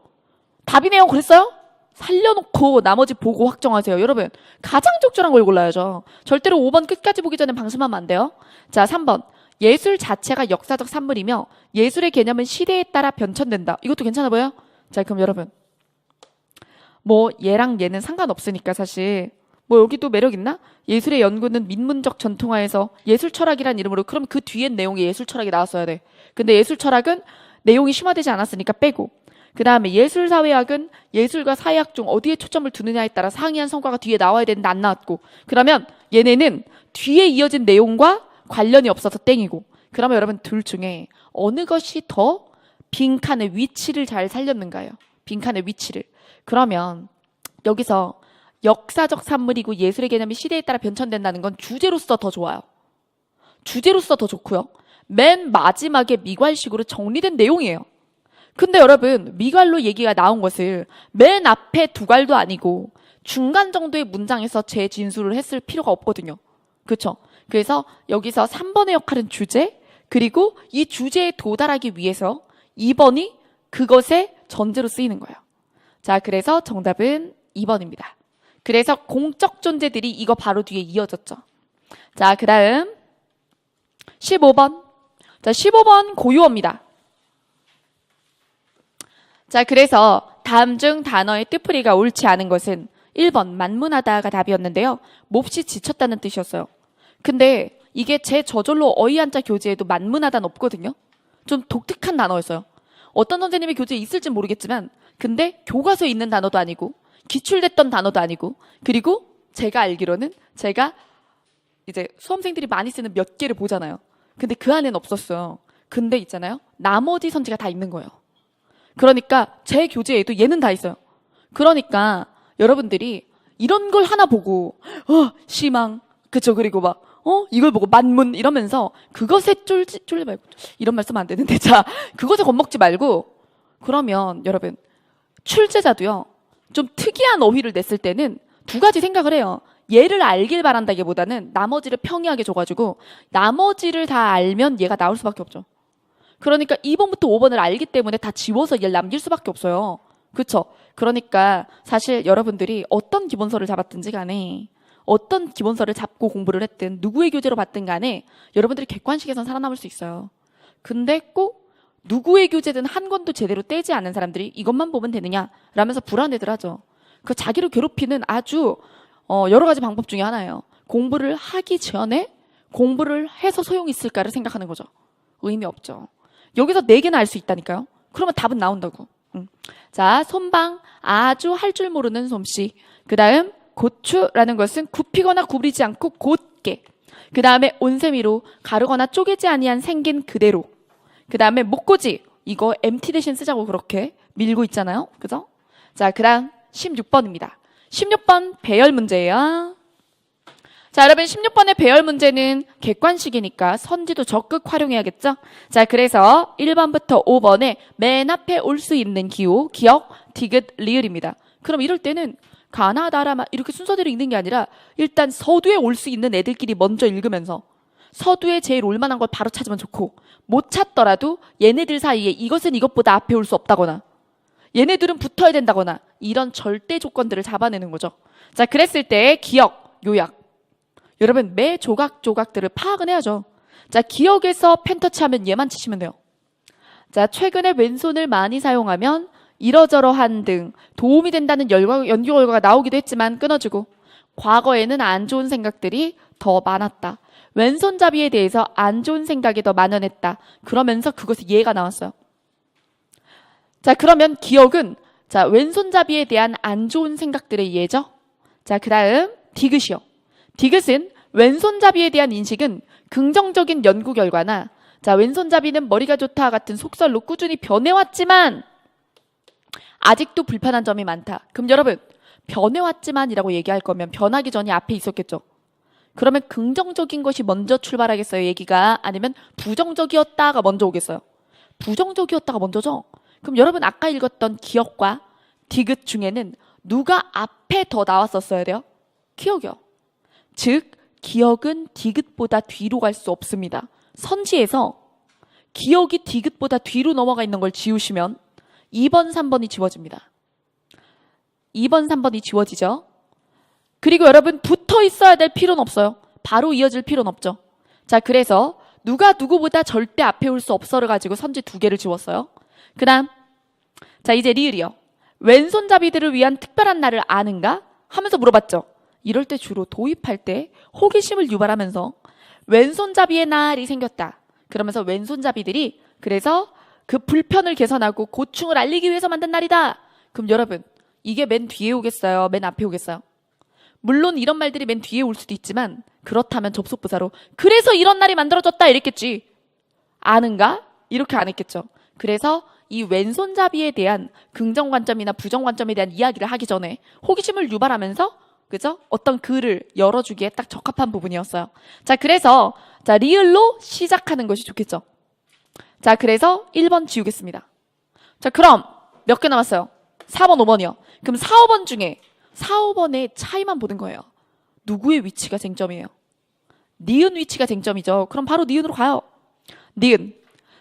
답이네요. 그랬어요? 살려놓고 나머지 보고 확정하세요. 여러분 가장 적절한 걸 골라야죠. 절대로 5번 끝까지 보기 전에 방심하면 안 돼요. 자, 3번. 예술 자체가 역사적 산물이며 예술의 개념은 시대에 따라 변천된다. 이것도 괜찮아 보여요? 자, 그럼 여러분 뭐 얘랑 얘는 상관없으니까 사실 뭐 여기도 매력 있나? 예술의 연구는 민문적 전통화에서 예술 철학이란 이름으로. 그럼 그 뒤엔 내용이 예술 철학이 나왔어야 돼. 근데 예술 철학은 내용이 심화되지 않았으니까 빼고. 그 다음에 예술사회학은 예술과 사회학 중 어디에 초점을 두느냐에 따라 상이한 성과가 뒤에 나와야 되는데 안 나왔고. 그러면 얘네는 뒤에 이어진 내용과 관련이 없어서 땡이고. 그러면 여러분 둘 중에 어느 것이 더 빈칸의 위치를 잘 살렸는가요? 빈칸의 위치를. 그러면 여기서 역사적 산물이고 예술의 개념이 시대에 따라 변천된다는 건 주제로서 더 좋아요. 주제로서 더 좋고요. 맨 마지막에 미괄식으로 정리된 내용이에요. 근데 여러분 미괄로 얘기가 나온 것을 맨 앞에 두 갈도 아니고 중간 정도의 문장에서 재진술을 했을 필요가 없거든요. 그렇죠? 그래서 여기서 3번의 역할은 주제, 그리고 이 주제에 도달하기 위해서 2번이 그것의 전제로 쓰이는 거예요. 자, 그래서 정답은 2번입니다. 그래서 공적 존재들이 이거 바로 뒤에 이어졌죠. 자, 그 다음 15번. 자, 15번 고유어입니다. 자, 그래서 다음 중 단어의 뜻풀이가 옳지 않은 것은 1번 만문하다가 답이었는데요. 몹시 지쳤다는 뜻이었어요. 근데 이게 제 저절로 어휘한자 교재에도 만문하다는 없거든요. 좀 독특한 단어였어요. 어떤 선생님의 교재에 있을진 모르겠지만 근데 교과서에 있는 단어도 아니고 기출됐던 단어도 아니고 그리고 제가 알기로는 제가 이제 수험생들이 많이 쓰는 몇 개를 보잖아요. 근데 그 안에는 없었어요. 근데 있잖아요. 나머지 선지가 다 있는 거예요. 그러니까 제 교재에도 얘는 다 있어요. 그러니까 여러분들이 이런 걸 하나 보고 희망 그쵸 그리고 막 이걸 보고 만문 이러면서 그것에 쫄지 말고 이런 말 쓰면 안 되는데 자 그것에 겁먹지 말고 그러면 여러분 출제자도요 좀 특이한 어휘를 냈을 때는 두 가지 생각을 해요. 얘를 알길 바란다기보다는 나머지를 평이하게 줘가지고 나머지를 다 알면 얘가 나올 수밖에 없죠. 그러니까 2번부터 5번을 알기 때문에 다 지워서 얘를 남길 수밖에 없어요. 그쵸? 그러니까 사실 여러분들이 어떤 기본서를 잡았든지 간에 어떤 기본서를 잡고 공부를 했든 누구의 교재로 봤든 간에 여러분들이 객관식에선 살아남을 수 있어요. 근데 꼭 누구의 교재든 한 권도 제대로 떼지 않은 사람들이 이것만 보면 되느냐 라면서 불안해들 하죠. 그 자기를 괴롭히는 아주 여러 가지 방법 중에 하나예요. 공부를 하기 전에 공부를 해서 소용이 있을까를 생각하는 거죠. 의미 없죠. 여기서 4개나 알 수 있다니까요. 그러면 답은 나온다고. 자, 손방 아주 할 줄 모르는 솜씨. 그 다음 고추라는 것은 굽히거나 구부리지 않고 곧게. 그 다음에 온세미로 가르거나 쪼개지 아니한 생긴 그대로. 그 다음에 목고지. 이거 MT 대신 쓰자고 그렇게 밀고 있잖아요. 그죠? 자, 그 다음 16번입니다. 16번 배열 문제예요. 자, 여러분 16번의 배열 문제는 객관식이니까 선지도 적극 활용해야겠죠? 자, 그래서 1번부터 5번에 맨 앞에 올 수 있는 기호, 기역, 디귿, 리을입니다. 그럼 이럴 때는 가나, 나라, 이렇게 순서대로 읽는 게 아니라 일단 서두에 올 수 있는 애들끼리 먼저 읽으면서 서두에 제일 올만한 걸 바로 찾으면 좋고 못 찾더라도 얘네들 사이에 이것은 이것보다 앞에 올 수 없다거나 얘네들은 붙어야 된다거나 이런 절대 조건들을 잡아내는 거죠. 자, 그랬을 때 기역, 요약. 여러분 매 조각조각들을 파악은 해야죠. 자, 기역에서 펜터치하면 얘만 치시면 돼요. 자, 최근에 왼손을 많이 사용하면 이러저러한 등 도움이 된다는 연구 결과가 나오기도 했지만 끊어주고 과거에는 안 좋은 생각들이 더 많았다. 왼손잡이에 대해서 안 좋은 생각이 더 만연했다. 그러면서 그것에 예가 나왔어요. 자, 그러면 기억은 자 왼손잡이에 대한 안 좋은 생각들의 예죠. 자, 그 다음 디귿이요. 디귿은 왼손잡이에 대한 인식은 긍정적인 연구 결과나 자 왼손잡이는 머리가 좋다 같은 속설로 꾸준히 변해왔지만 아직도 불편한 점이 많다. 그럼 여러분 변해왔지만이라고 얘기할 거면 변하기 전에 앞에 있었겠죠. 그러면 긍정적인 것이 먼저 출발하겠어요, 얘기가? 아니면 부정적이었다가 먼저 오겠어요? 부정적이었다가 먼저죠? 그럼 여러분 아까 읽었던 기역과 디귿 중에는 누가 앞에 더 나왔었어야 돼요? 기역이요. 즉 기역은 디귿보다 뒤로 갈 수 없습니다. 선지에서 기역이 디귿보다 뒤로 넘어가 있는 걸 지우시면 2번, 3번이 지워집니다. 2번, 3번이 지워지죠. 그리고 여러분 붙어 있어야 될 필요는 없어요. 바로 이어질 필요는 없죠. 자, 그래서 누가 누구보다 절대 앞에 올 수 없어를 가지고 선지 2개를 지웠어요. 그 다음 자 이제 리을이요. 왼손잡이들을 위한 특별한 날을 아는가? 하면서 물어봤죠. 이럴 때 주로 도입할 때 호기심을 유발하면서 왼손잡이의 날이 생겼다. 그러면서 왼손잡이들이 그래서 그 불편을 개선하고 고충을 알리기 위해서 만든 날이다. 그럼 여러분 이게 맨 뒤에 오겠어요? 맨 앞에 오겠어요? 물론 이런 말들이 맨 뒤에 올 수도 있지만 그렇다면 접속부사로 그래서 이런 날이 만들어졌다 이랬겠지. 아는가? 이렇게 안 했겠죠. 그래서 이 왼손잡이에 대한 긍정 관점이나 부정 관점에 대한 이야기를 하기 전에 호기심을 유발하면서 그죠? 어떤 글을 열어주기에 딱 적합한 부분이었어요. 자, 그래서 자 리을로 시작하는 것이 좋겠죠. 자, 그래서 1번 지우겠습니다. 자, 그럼 몇 개 남았어요? 4번, 5번이요. 그럼 4, 5번 중에 4, 5번의 차이만 보는 거예요. 누구의 위치가 쟁점이에요? 니은 위치가 쟁점이죠. 그럼 바로 니은으로 가요. 니은.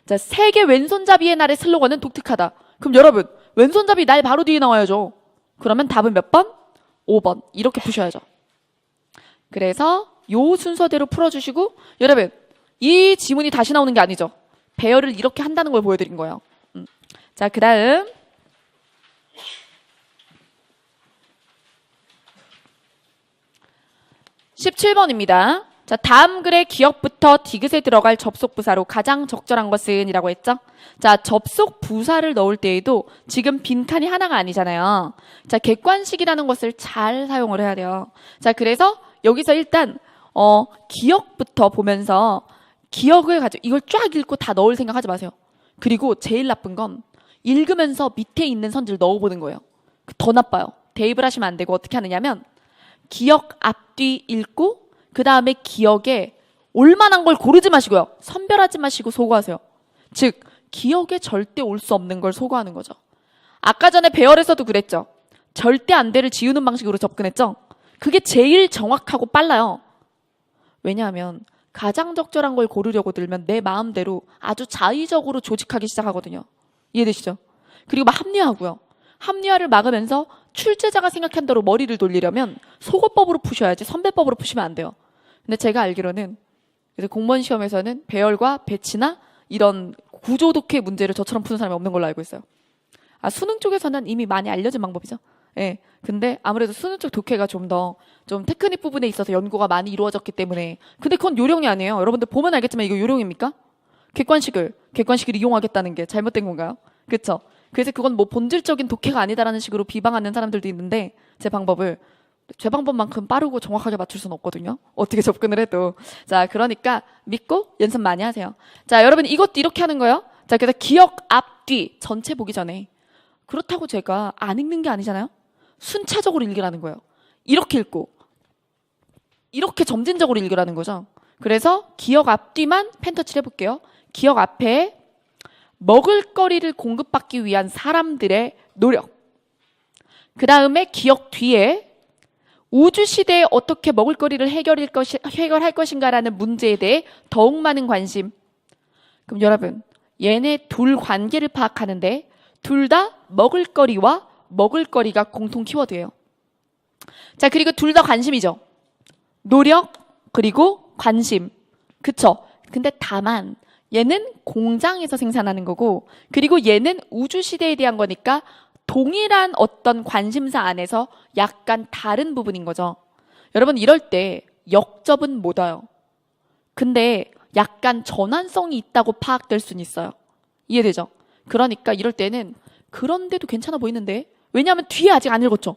자, 세계 왼손잡이의 날의 슬로건은 독특하다. 그럼 여러분 왼손잡이 날 바로 뒤에 나와야죠. 그러면 답은 몇 번? 5번 이렇게 푸셔야죠. 그래서 요 순서대로 풀어주시고 여러분 이 지문이 다시 나오는 게 아니죠. 배열을 이렇게 한다는 걸 보여드린 거예요. 자, 그 다음 17번입니다. 자, 다음 글의 기억부터 디귿에 들어갈 접속 부사로 가장 적절한 것은 이라고 했죠. 자, 접속 부사를 넣을 때에도 지금 빈칸이 하나가 아니잖아요. 자, 객관식이라는 것을 잘 사용을 해야 돼요. 자, 그래서 여기서 일단 기억부터 보면서 기억을 가지고 이걸 쫙 읽고 다 넣을 생각하지 마세요. 그리고 제일 나쁜 건 읽으면서 밑에 있는 선지를 넣어보는 거예요. 더 나빠요. 대입을 하시면 안 되고 어떻게 하느냐면 기억 앞뒤 읽고 그 다음에 기억에 올만한 걸 고르지 마시고요. 선별하지 마시고 소거하세요. 즉 기억에 절대 올 수 없는 걸 소거하는 거죠. 아까 전에 배열에서도 그랬죠. 절대 안 돼를 지우는 방식으로 접근했죠. 그게 제일 정확하고 빨라요. 왜냐하면 가장 적절한 걸 고르려고 들면 내 마음대로 아주 자의적으로 조직하기 시작하거든요. 이해되시죠? 그리고 막 합리화하고요. 합리화를 막으면서 출제자가 생각한 대로 머리를 돌리려면 소거법으로 푸셔야지 선배법으로 푸시면 안 돼요. 근데 제가 알기로는 그래서 공무원 시험에서는 배열과 배치나 이런 구조 독해 문제를 저처럼 푸는 사람이 없는 걸로 알고 있어요. 아, 수능 쪽에서는 이미 많이 알려진 방법이죠. 예. 근데 아무래도 수능 쪽 독해가 좀 테크닉 부분에 있어서 연구가 많이 이루어졌기 때문에. 근데 그건 요령이 아니에요. 여러분들 보면 알겠지만 이거 요령입니까? 객관식을 이용하겠다는 게 잘못된 건가요? 그렇죠? 그래서 그건 뭐 본질적인 독해가 아니다라는 식으로 비방하는 사람들도 있는데 제 방법만큼 빠르고 정확하게 맞출 수는 없거든요. 어떻게 접근을 해도. 자, 그러니까 믿고 연습 많이 하세요. 자, 여러분 이것도 이렇게 하는 거예요. 자, 그래서 기억 앞뒤 전체 보기 전에 그렇다고 제가 안 읽는 게 아니잖아요. 순차적으로 읽으라는 거예요. 이렇게 읽고 이렇게 점진적으로 읽으라는 거죠. 그래서 기억 앞뒤만 펜터치를 해볼게요. 기억 앞에 먹을거리를 공급받기 위한 사람들의 노력. 그 다음에 기억 뒤에 우주시대에 어떻게 먹을거리를 해결할 것인가라는 문제에 대해 더욱 많은 관심. 그럼 여러분, 얘네 둘 관계를 파악하는데 둘 다 먹을거리와 먹을거리가 공통 키워드예요. 자, 그리고 둘 다 관심이죠. 노력, 그리고 관심. 그쵸? 근데 다만 얘는 공장에서 생산하는 거고 그리고 얘는 우주시대에 대한 거니까 동일한 어떤 관심사 안에서 약간 다른 부분인 거죠. 여러분 이럴 때 역접은 못 와요. 근데 약간 전환성이 있다고 파악될 수는 있어요. 이해되죠? 그러니까 이럴 때는 그런데도 괜찮아 보이는데 왜냐하면 뒤에 아직 안 읽었죠.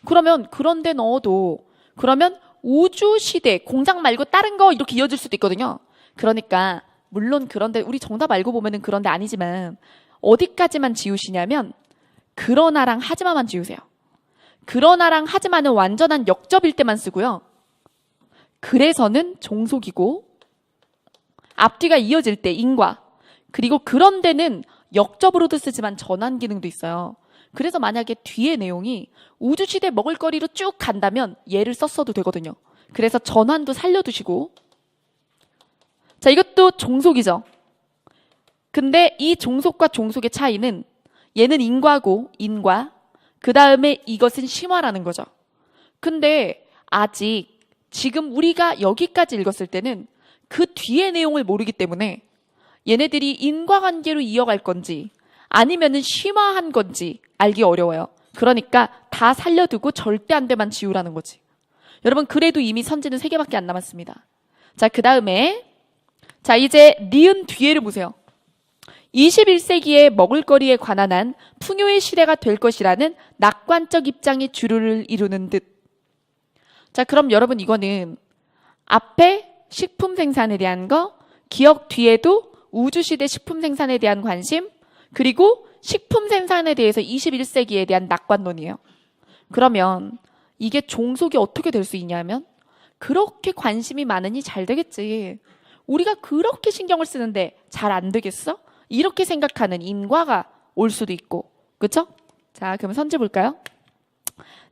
그러면 그런데 넣어도 그러면 우주시대 공장 말고 다른 거 이렇게 이어질 수도 있거든요. 그러니까 물론 그런데 우리 정답 알고 보면은 그런데 아니지만 어디까지만 지우시냐면 그러나랑 하지마만 지우세요. 그러나랑 하지마는 완전한 역접일 때만 쓰고요. 그래서는 종속이고 앞뒤가 이어질 때 인과 그리고 그런데는 역접으로도 쓰지만 전환 기능도 있어요. 그래서 만약에 뒤에 내용이 우주시대 먹을거리로 쭉 간다면 얘를 썼어도 되거든요. 그래서 전환도 살려두시고 자, 이것도 종속이죠. 근데 이 종속과 종속의 차이는 얘는 인과고 인과 그 다음에 이것은 심화라는 거죠. 근데 아직 지금 우리가 여기까지 읽었을 때는 그 뒤의 내용을 모르기 때문에 얘네들이 인과관계로 이어갈 건지 아니면은 심화한 건지 알기 어려워요. 그러니까 다 살려두고 절대 안 돼만 지우라는 거지. 여러분 그래도 이미 선지는 3개밖에 안 남았습니다. 자, 그 다음에 자, 이제 니은 뒤에를 보세요. 21세기의 먹을거리에 관한 한 풍요의 시대가 될 것이라는 낙관적 입장이 주류를 이루는 듯. 자, 그럼 여러분 이거는 앞에 식품 생산에 대한 거, 기억 뒤에도 우주시대 식품 생산에 대한 관심, 그리고 식품 생산에 대해서 21세기에 대한 낙관론이에요. 그러면 이게 종속이 어떻게 될 수 있냐면 그렇게 관심이 많으니 잘 되겠지. 우리가 그렇게 신경을 쓰는데 잘 안 되겠어? 이렇게 생각하는 인과가 올 수도 있고. 그쵸? 자, 그럼 선지 볼까요?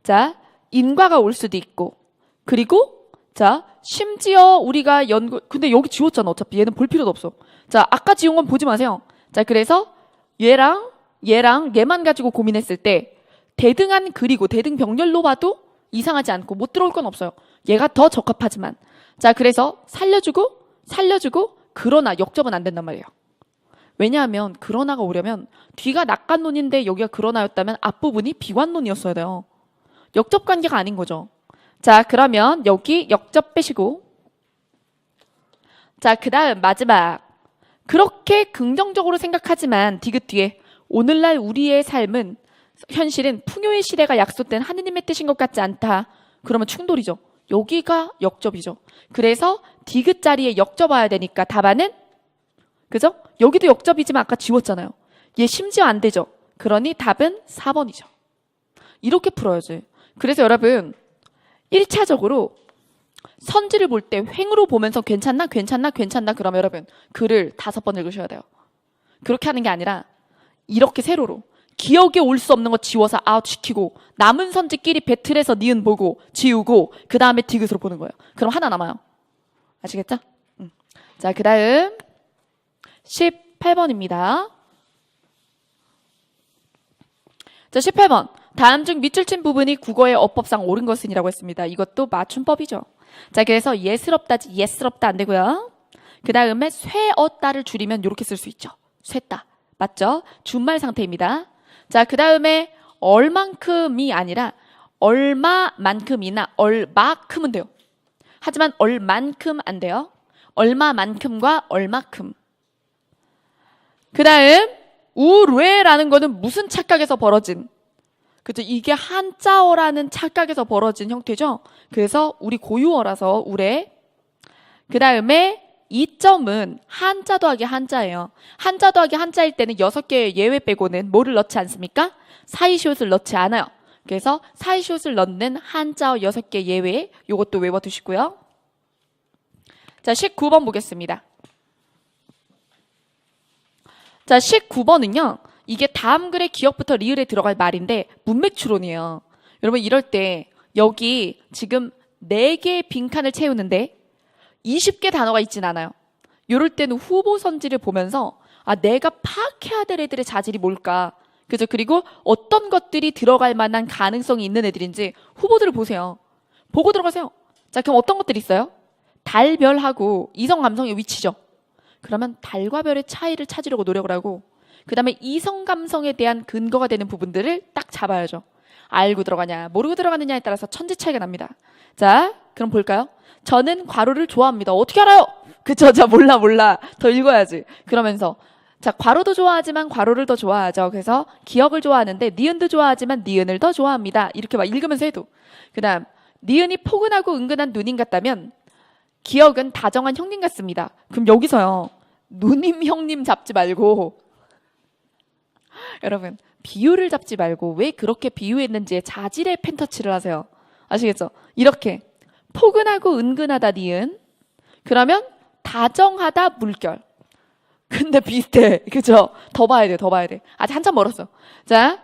자, 인과가 올 수도 있고. 그리고 자, 심지어 우리가 근데 여기 지웠잖아. 어차피 얘는 볼 필요도 없어. 자, 아까 지운 건 보지 마세요. 자, 그래서 얘랑 얘만 가지고 고민했을 때 대등한 글이고 대등 병렬로 봐도 이상하지 않고 못 들어올 건 없어요. 얘가 더 적합하지만. 자, 그래서 살려주고 그러나 역접은 안 된단 말이에요. 왜냐하면 그러나가 오려면 뒤가 낙관론인데 여기가 그러나였다면 앞부분이 비관론이었어야 돼요. 역접 관계가 아닌 거죠. 자, 그러면 여기 역접 빼시고. 자, 그 다음 마지막. 그렇게 긍정적으로 생각하지만 디귿 뒤에 오늘날 우리의 삶은 현실은 풍요의 시대가 약속된 하느님의 뜻인 것 같지 않다. 그러면 충돌이죠. 여기가 역접이죠. 그래서 디귿 자리에 역접 와야 되니까 답안은 그죠? 여기도 역접이지만 아까 지웠잖아요. 얘 심지어 안 되죠. 그러니 답은 4번이죠. 이렇게 풀어야지. 그래서 여러분 1차적으로 선지를 볼 때 횡으로 보면서 괜찮나 그러면 여러분 글을 5번 읽으셔야 돼요. 그렇게 하는 게 아니라 이렇게 세로로 기억에 올 수 없는 거 지워서 아웃 시키고 남은 선지끼리 배틀해서 니은 보고 지우고 그 다음에 디귿으로 보는 거예요. 그럼 하나 남아요. 아시겠죠? 자, 그 다음 18번입니다. 자, 18번. 다음 중 밑줄 친 부분이 국어의 어법상 옳은 것은이라고 했습니다. 이것도 맞춤법이죠. 자, 그래서 예스럽다지 예스럽다 안 되고요. 그 다음에 쇠었다를 줄이면 이렇게 쓸 수 있죠. 쇠다. 맞죠? 준말 상태입니다. 자, 그 다음에 얼만큼이 아니라 얼마만큼이나 얼마큼은 돼요. 하지만 얼만큼 안 돼요. 얼마만큼과 얼마큼. 그 다음 우뢰라는 거는 무슨 착각에서 벌어진, 그죠? 이게 한자어라는 착각에서 벌어진 형태죠. 그래서 우리 고유어라서 우뢰. 그 다음에 이점은 한자 더하기 한자예요. 한자 더하기 한자일 때는 6개의 예외 빼고는 뭐를 넣지 않습니까? 사이시옷을 넣지 않아요. 그래서 사이시옷을 넣는 한자어 6개 예외, 요것도 외워두시고요. 자, 19번 보겠습니다. 자, 19번은요. 이게 다음 글의 기억부터 리을에 들어갈 말인데 문맥 추론이에요. 여러분 이럴 때 여기 지금 4개의 빈칸을 채우는데 20개 단어가 있진 않아요. 이럴 때는 후보 선지를 보면서 아, 내가 파악해야 될 애들의 자질이 뭘까? 그죠? 그리고 어떤 것들이 들어갈 만한 가능성이 있는 애들인지 후보들을 보세요. 보고 들어가세요. 자, 그럼 어떤 것들이 있어요? 달, 별하고 이성, 감성의 위치죠. 그러면 달과 별의 차이를 찾으려고 노력을 하고 그 다음에 이성, 감성에 대한 근거가 되는 부분들을 딱 잡아야죠. 알고 들어가냐, 모르고 들어가느냐에 따라서 천지 차이가 납니다. 자, 그럼 볼까요? 저는 괄호를 좋아합니다. 어떻게 알아요? 그쵸? 자, 몰라. 더 읽어야지. 그러면서 자, 괄호도 좋아하지만 괄호를 더 좋아하죠. 그래서 기억을 좋아하는데 니은도 좋아하지만 니은을 더 좋아합니다. 이렇게 막 읽으면서 해도. 그 다음 니은이 포근하고 은근한 누님 같다면 기억은 다정한 형님 같습니다. 그럼 여기서요. 누님 형님 잡지 말고 여러분 비유를 잡지 말고 왜 그렇게 비유했는지에 자질의 펜터치를 하세요. 아시겠죠? 이렇게 포근하고 은근하다 니은, 그러면 다정하다 물결. 근데 비슷해. 그죠? 더 봐야 돼. 아직 한참 멀었어. 자,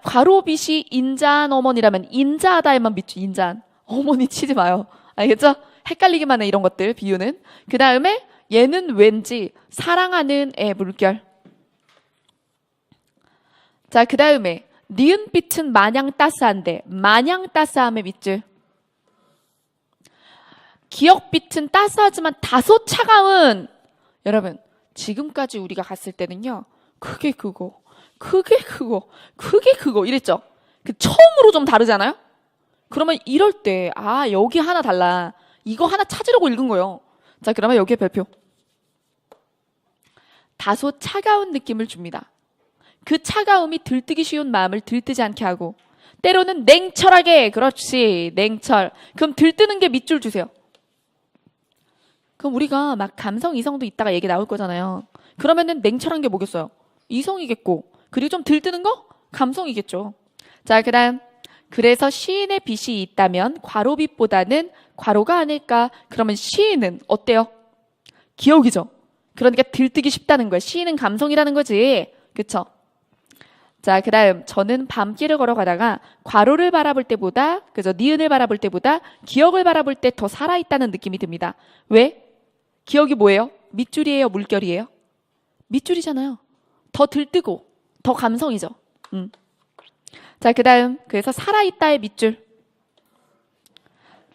괄호빗이 인자한 어머니라면 인자하다에만 밑줄, 인자한. 어머니 치지 마요. 알겠죠? 헷갈리기만 해, 이런 것들, 비유는. 그 다음에 얘는 왠지 사랑하는 애 물결. 자, 그 다음에 니은빛은 마냥 따스한데 마냥 따스함의 밑줄. 기억빛은 따스하지만 다소 차가운. 여러분 지금까지 우리가 갔을 때는요 크게 크고 이랬죠. 그 처음으로 좀 다르잖아요. 그러면 이럴 때 아 여기 하나 달라, 이거 하나 찾으려고 읽은 거예요. 자, 그러면 여기에 별표. 다소 차가운 느낌을 줍니다. 그 차가움이 들뜨기 쉬운 마음을 들뜨지 않게 하고, 때로는 냉철하게. 그렇지, 냉철. 그럼 들뜨는 게 밑줄 주세요. 그럼 우리가 막 감성, 이성도 있다가 얘기 나올 거잖아요. 그러면은 냉철한 게 뭐겠어요? 이성이겠고, 그리고 좀 들뜨는 거? 감성이겠죠. 자, 그 다음. 그래서 시인의 빛이 있다면 괄호빛보다는 괄호가 아닐까? 그러면 시인은 어때요? 기억이죠. 그러니까 들뜨기 쉽다는 거예요. 시인은 감성이라는 거지. 그쵸? 자, 그 다음. 저는 밤길을 걸어가다가 괄호를 바라볼 때보다, 그죠? 니은을 바라볼 때보다 기억을 바라볼 때 더 살아있다는 느낌이 듭니다. 왜? 기억이 뭐예요? 밑줄이에요? 물결이에요? 밑줄이잖아요. 더 들뜨고 더 감성이죠. 자, 그 다음. 그래서 살아있다의 밑줄.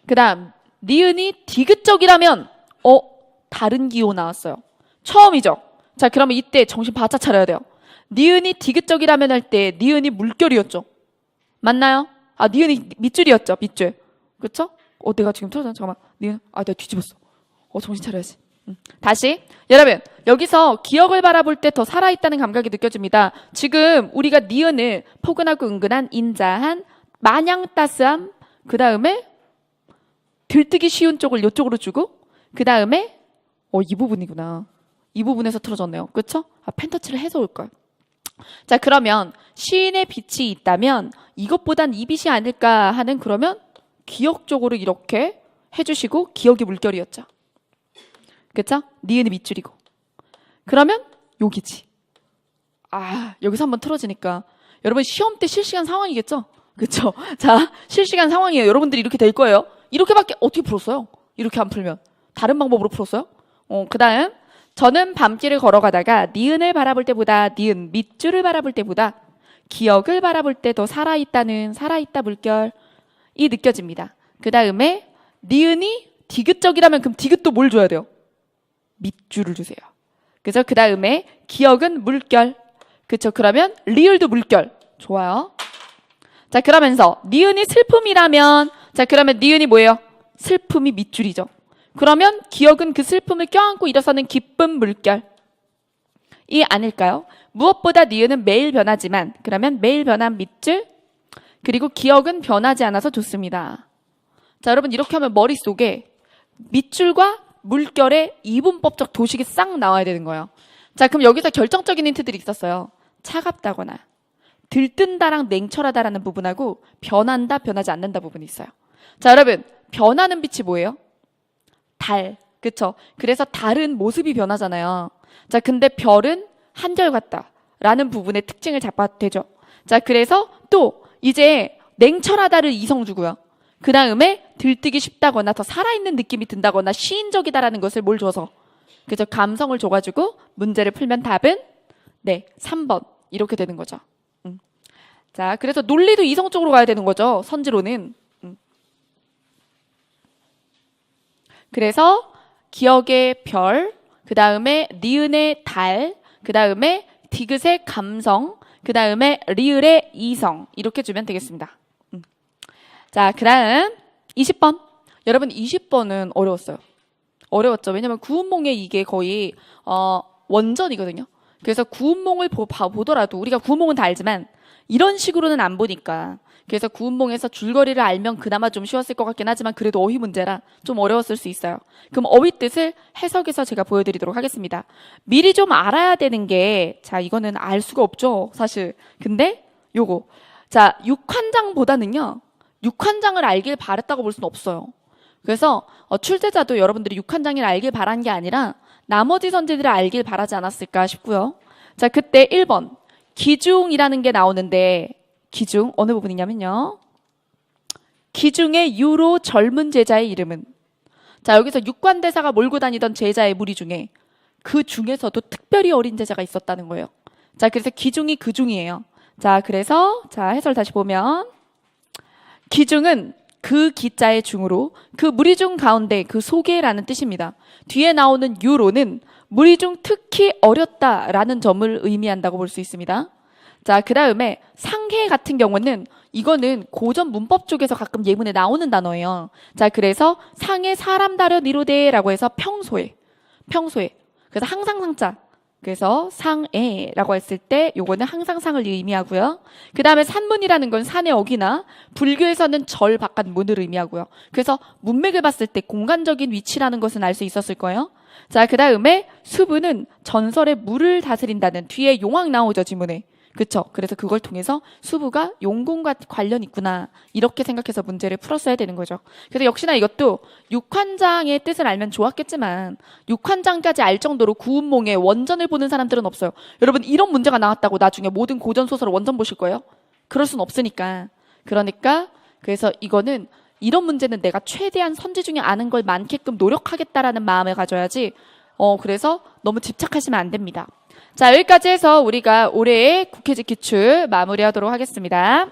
그 다음. 니은이 디귿적이라면, 다른 기호 나왔어요. 처음이죠. 자, 그러면 이때 정신 바짝 차려야 돼요. 니은이 디귿적이라면 할 때, 니은이 물결이었죠. 맞나요? 아, 니은이 밑줄이었죠. 밑줄. 그쵸? 내가 지금 틀어졌나? 잠깐만. 니은, 내가 뒤집었어. 정신 차려야지. 다시. 여러분, 여기서 기억을 바라볼 때 더 살아있다는 감각이 느껴집니다. 지금 우리가 니은을 포근하고 은근한, 인자한, 마냥 따스함, 그 다음에 들뜨기 쉬운 쪽을 이쪽으로 주고, 그 다음에, 이 부분이구나. 이 부분에서 틀어졌네요. 그쵸? 펜터치를 해서 올걸. 자, 그러면 시인의 빛이 있다면 이것보단 이 빛이 아닐까 하는, 그러면 기억적으로 이렇게 해주시고, 기억이 물결이었죠. 그쵸? 니은이 밑줄이고. 그러면 여기지. 여기서 한번 틀어지니까. 여러분 시험 때 실시간 상황이겠죠? 그쵸? 자, 실시간 상황이에요. 여러분들이 이렇게 될 거예요. 이렇게밖에 어떻게 풀었어요? 이렇게 안 풀면. 다른 방법으로 풀었어요? 그 다음. 저는 밤길을 걸어가다가 니은을 바라볼 때보다, 니은 밑줄을 바라볼 때보다 기억을 바라볼 때 더 살아있다는, 살아있다 물결이 느껴집니다. 그 다음에 니은이 디귿적이라면 그럼 디귿도 뭘 줘야 돼요? 밑줄을 주세요. 그래서 그 다음에 기억은 물결. 그쵸? 그러면 리을도 물결. 좋아요. 자, 그러면서 니은이 슬픔이라면, 자, 그러면 니은이 뭐예요? 슬픔이 밑줄이죠. 그러면 기억은 그 슬픔을 껴안고 일어서는 기쁨 물결이 아닐까요? 무엇보다 니은은 매일 변하지만, 그러면 매일 변한 밑줄, 그리고 기억은 변하지 않아서 좋습니다. 자, 여러분 이렇게 하면 머릿속에 밑줄과 물결의 이분법적 도식이 싹 나와야 되는 거예요. 자, 그럼 여기서 결정적인 힌트들이 있었어요. 차갑다거나 들뜬다랑 냉철하다라는 부분하고 변한다, 변하지 않는다 부분이 있어요. 자, 여러분 변하는 빛이 뭐예요? 달. 그쵸? 그래서 달은 모습이 변하잖아요. 자, 근데 별은 한결같다라는 부분의 특징을 잡아도 되죠. 자, 그래서 또 이제 냉철하다를 이성 주고요. 그 다음에 들뜨기 쉽다거나 더 살아있는 느낌이 든다거나 시인적이다라는 것을 뭘 줘서, 그죠? 감성을 줘가지고 문제를 풀면 답은 3번 이렇게 되는 거죠. 자, 그래서 논리도 이성적으로 가야 되는 거죠. 선지로는. 그래서 기억의 별, 그 다음에 니은의 달, 그 다음에 디귿의 감성, 그 다음에 리을의 이성 이렇게 주면 되겠습니다. 자, 그 다음 20번. 여러분 20번은 어려웠어요. 어려웠죠. 왜냐면 구운몽의 이게 거의 원전이거든요. 그래서 구운몽을 보더라도 우리가 구운몽은 다 알지만 이런 식으로는 안 보니까, 그래서 구운몽에서 줄거리를 알면 그나마 좀 쉬웠을 것 같긴 하지만 그래도 어휘 문제라 좀 어려웠을 수 있어요. 그럼 어휘 뜻을 해석해서 제가 보여드리도록 하겠습니다. 미리 좀 알아야 되는 게, 자, 이거는 알 수가 없죠 사실. 근데 요거, 자, 육환장보다는요, 육환장을 알길 바랬다고 볼 수는 없어요. 그래서 출제자도 여러분들이 육환장을 알길 바란 게 아니라 나머지 선지들을 알길 바라지 않았을까 싶고요. 자, 그때 1번 기중이라는 게 나오는데, 기중 어느 부분이냐면요, 기중의 유로 젊은 제자의 이름은, 자, 여기서 육관대사가 몰고 다니던 제자의 무리 중에 그 중에서도 특별히 어린 제자가 있었다는 거예요. 자, 그래서 기중이 그 중이에요. 자, 그래서 자, 해설 다시 보면 기중은 그 기자의 중으로 그 무리 중 가운데 그 속에라는 뜻입니다. 뒤에 나오는 유로는 무리 중 특히 어렸다라는 점을 의미한다고 볼 수 있습니다. 자, 그 다음에 상해 같은 경우는 이거는 고전 문법 쪽에서 가끔 예문에 나오는 단어예요. 자, 그래서 상해 사람 다려 니로되라고 해서 평소에. 그래서 항상 상자. 그래서 상해라고 했을 때 요거는 항상 상을 의미하고요. 그 다음에 산문이라는 건 산의 어기나 불교에서는 절 바깥 문을 의미하고요. 그래서 문맥을 봤을 때 공간적인 위치라는 것은 알 수 있었을 거예요. 자, 그 다음에 수부는 전설의 물을 다스린다는, 뒤에 용왕 나오죠 지문에. 그쵸? 그래서 그걸 통해서 수부가 용궁과 관련 있구나 이렇게 생각해서 문제를 풀었어야 되는 거죠. 그래서 역시나 이것도 육환장의 뜻을 알면 좋았겠지만 육환장까지 알 정도로 구운몽의 원전을 보는 사람들은 없어요. 여러분 이런 문제가 나왔다고 나중에 모든 고전 소설을 원전 보실 거예요? 그럴 순 없으니까. 그러니까 그래서 이거는, 이런 문제는 내가 최대한 선지 중에 아는 걸 많게끔 노력하겠다라는 마음을 가져야지, 그래서 너무 집착하시면 안 됩니다. 자, 여기까지 해서 우리가 올해의 국회직 기출 마무리하도록 하겠습니다.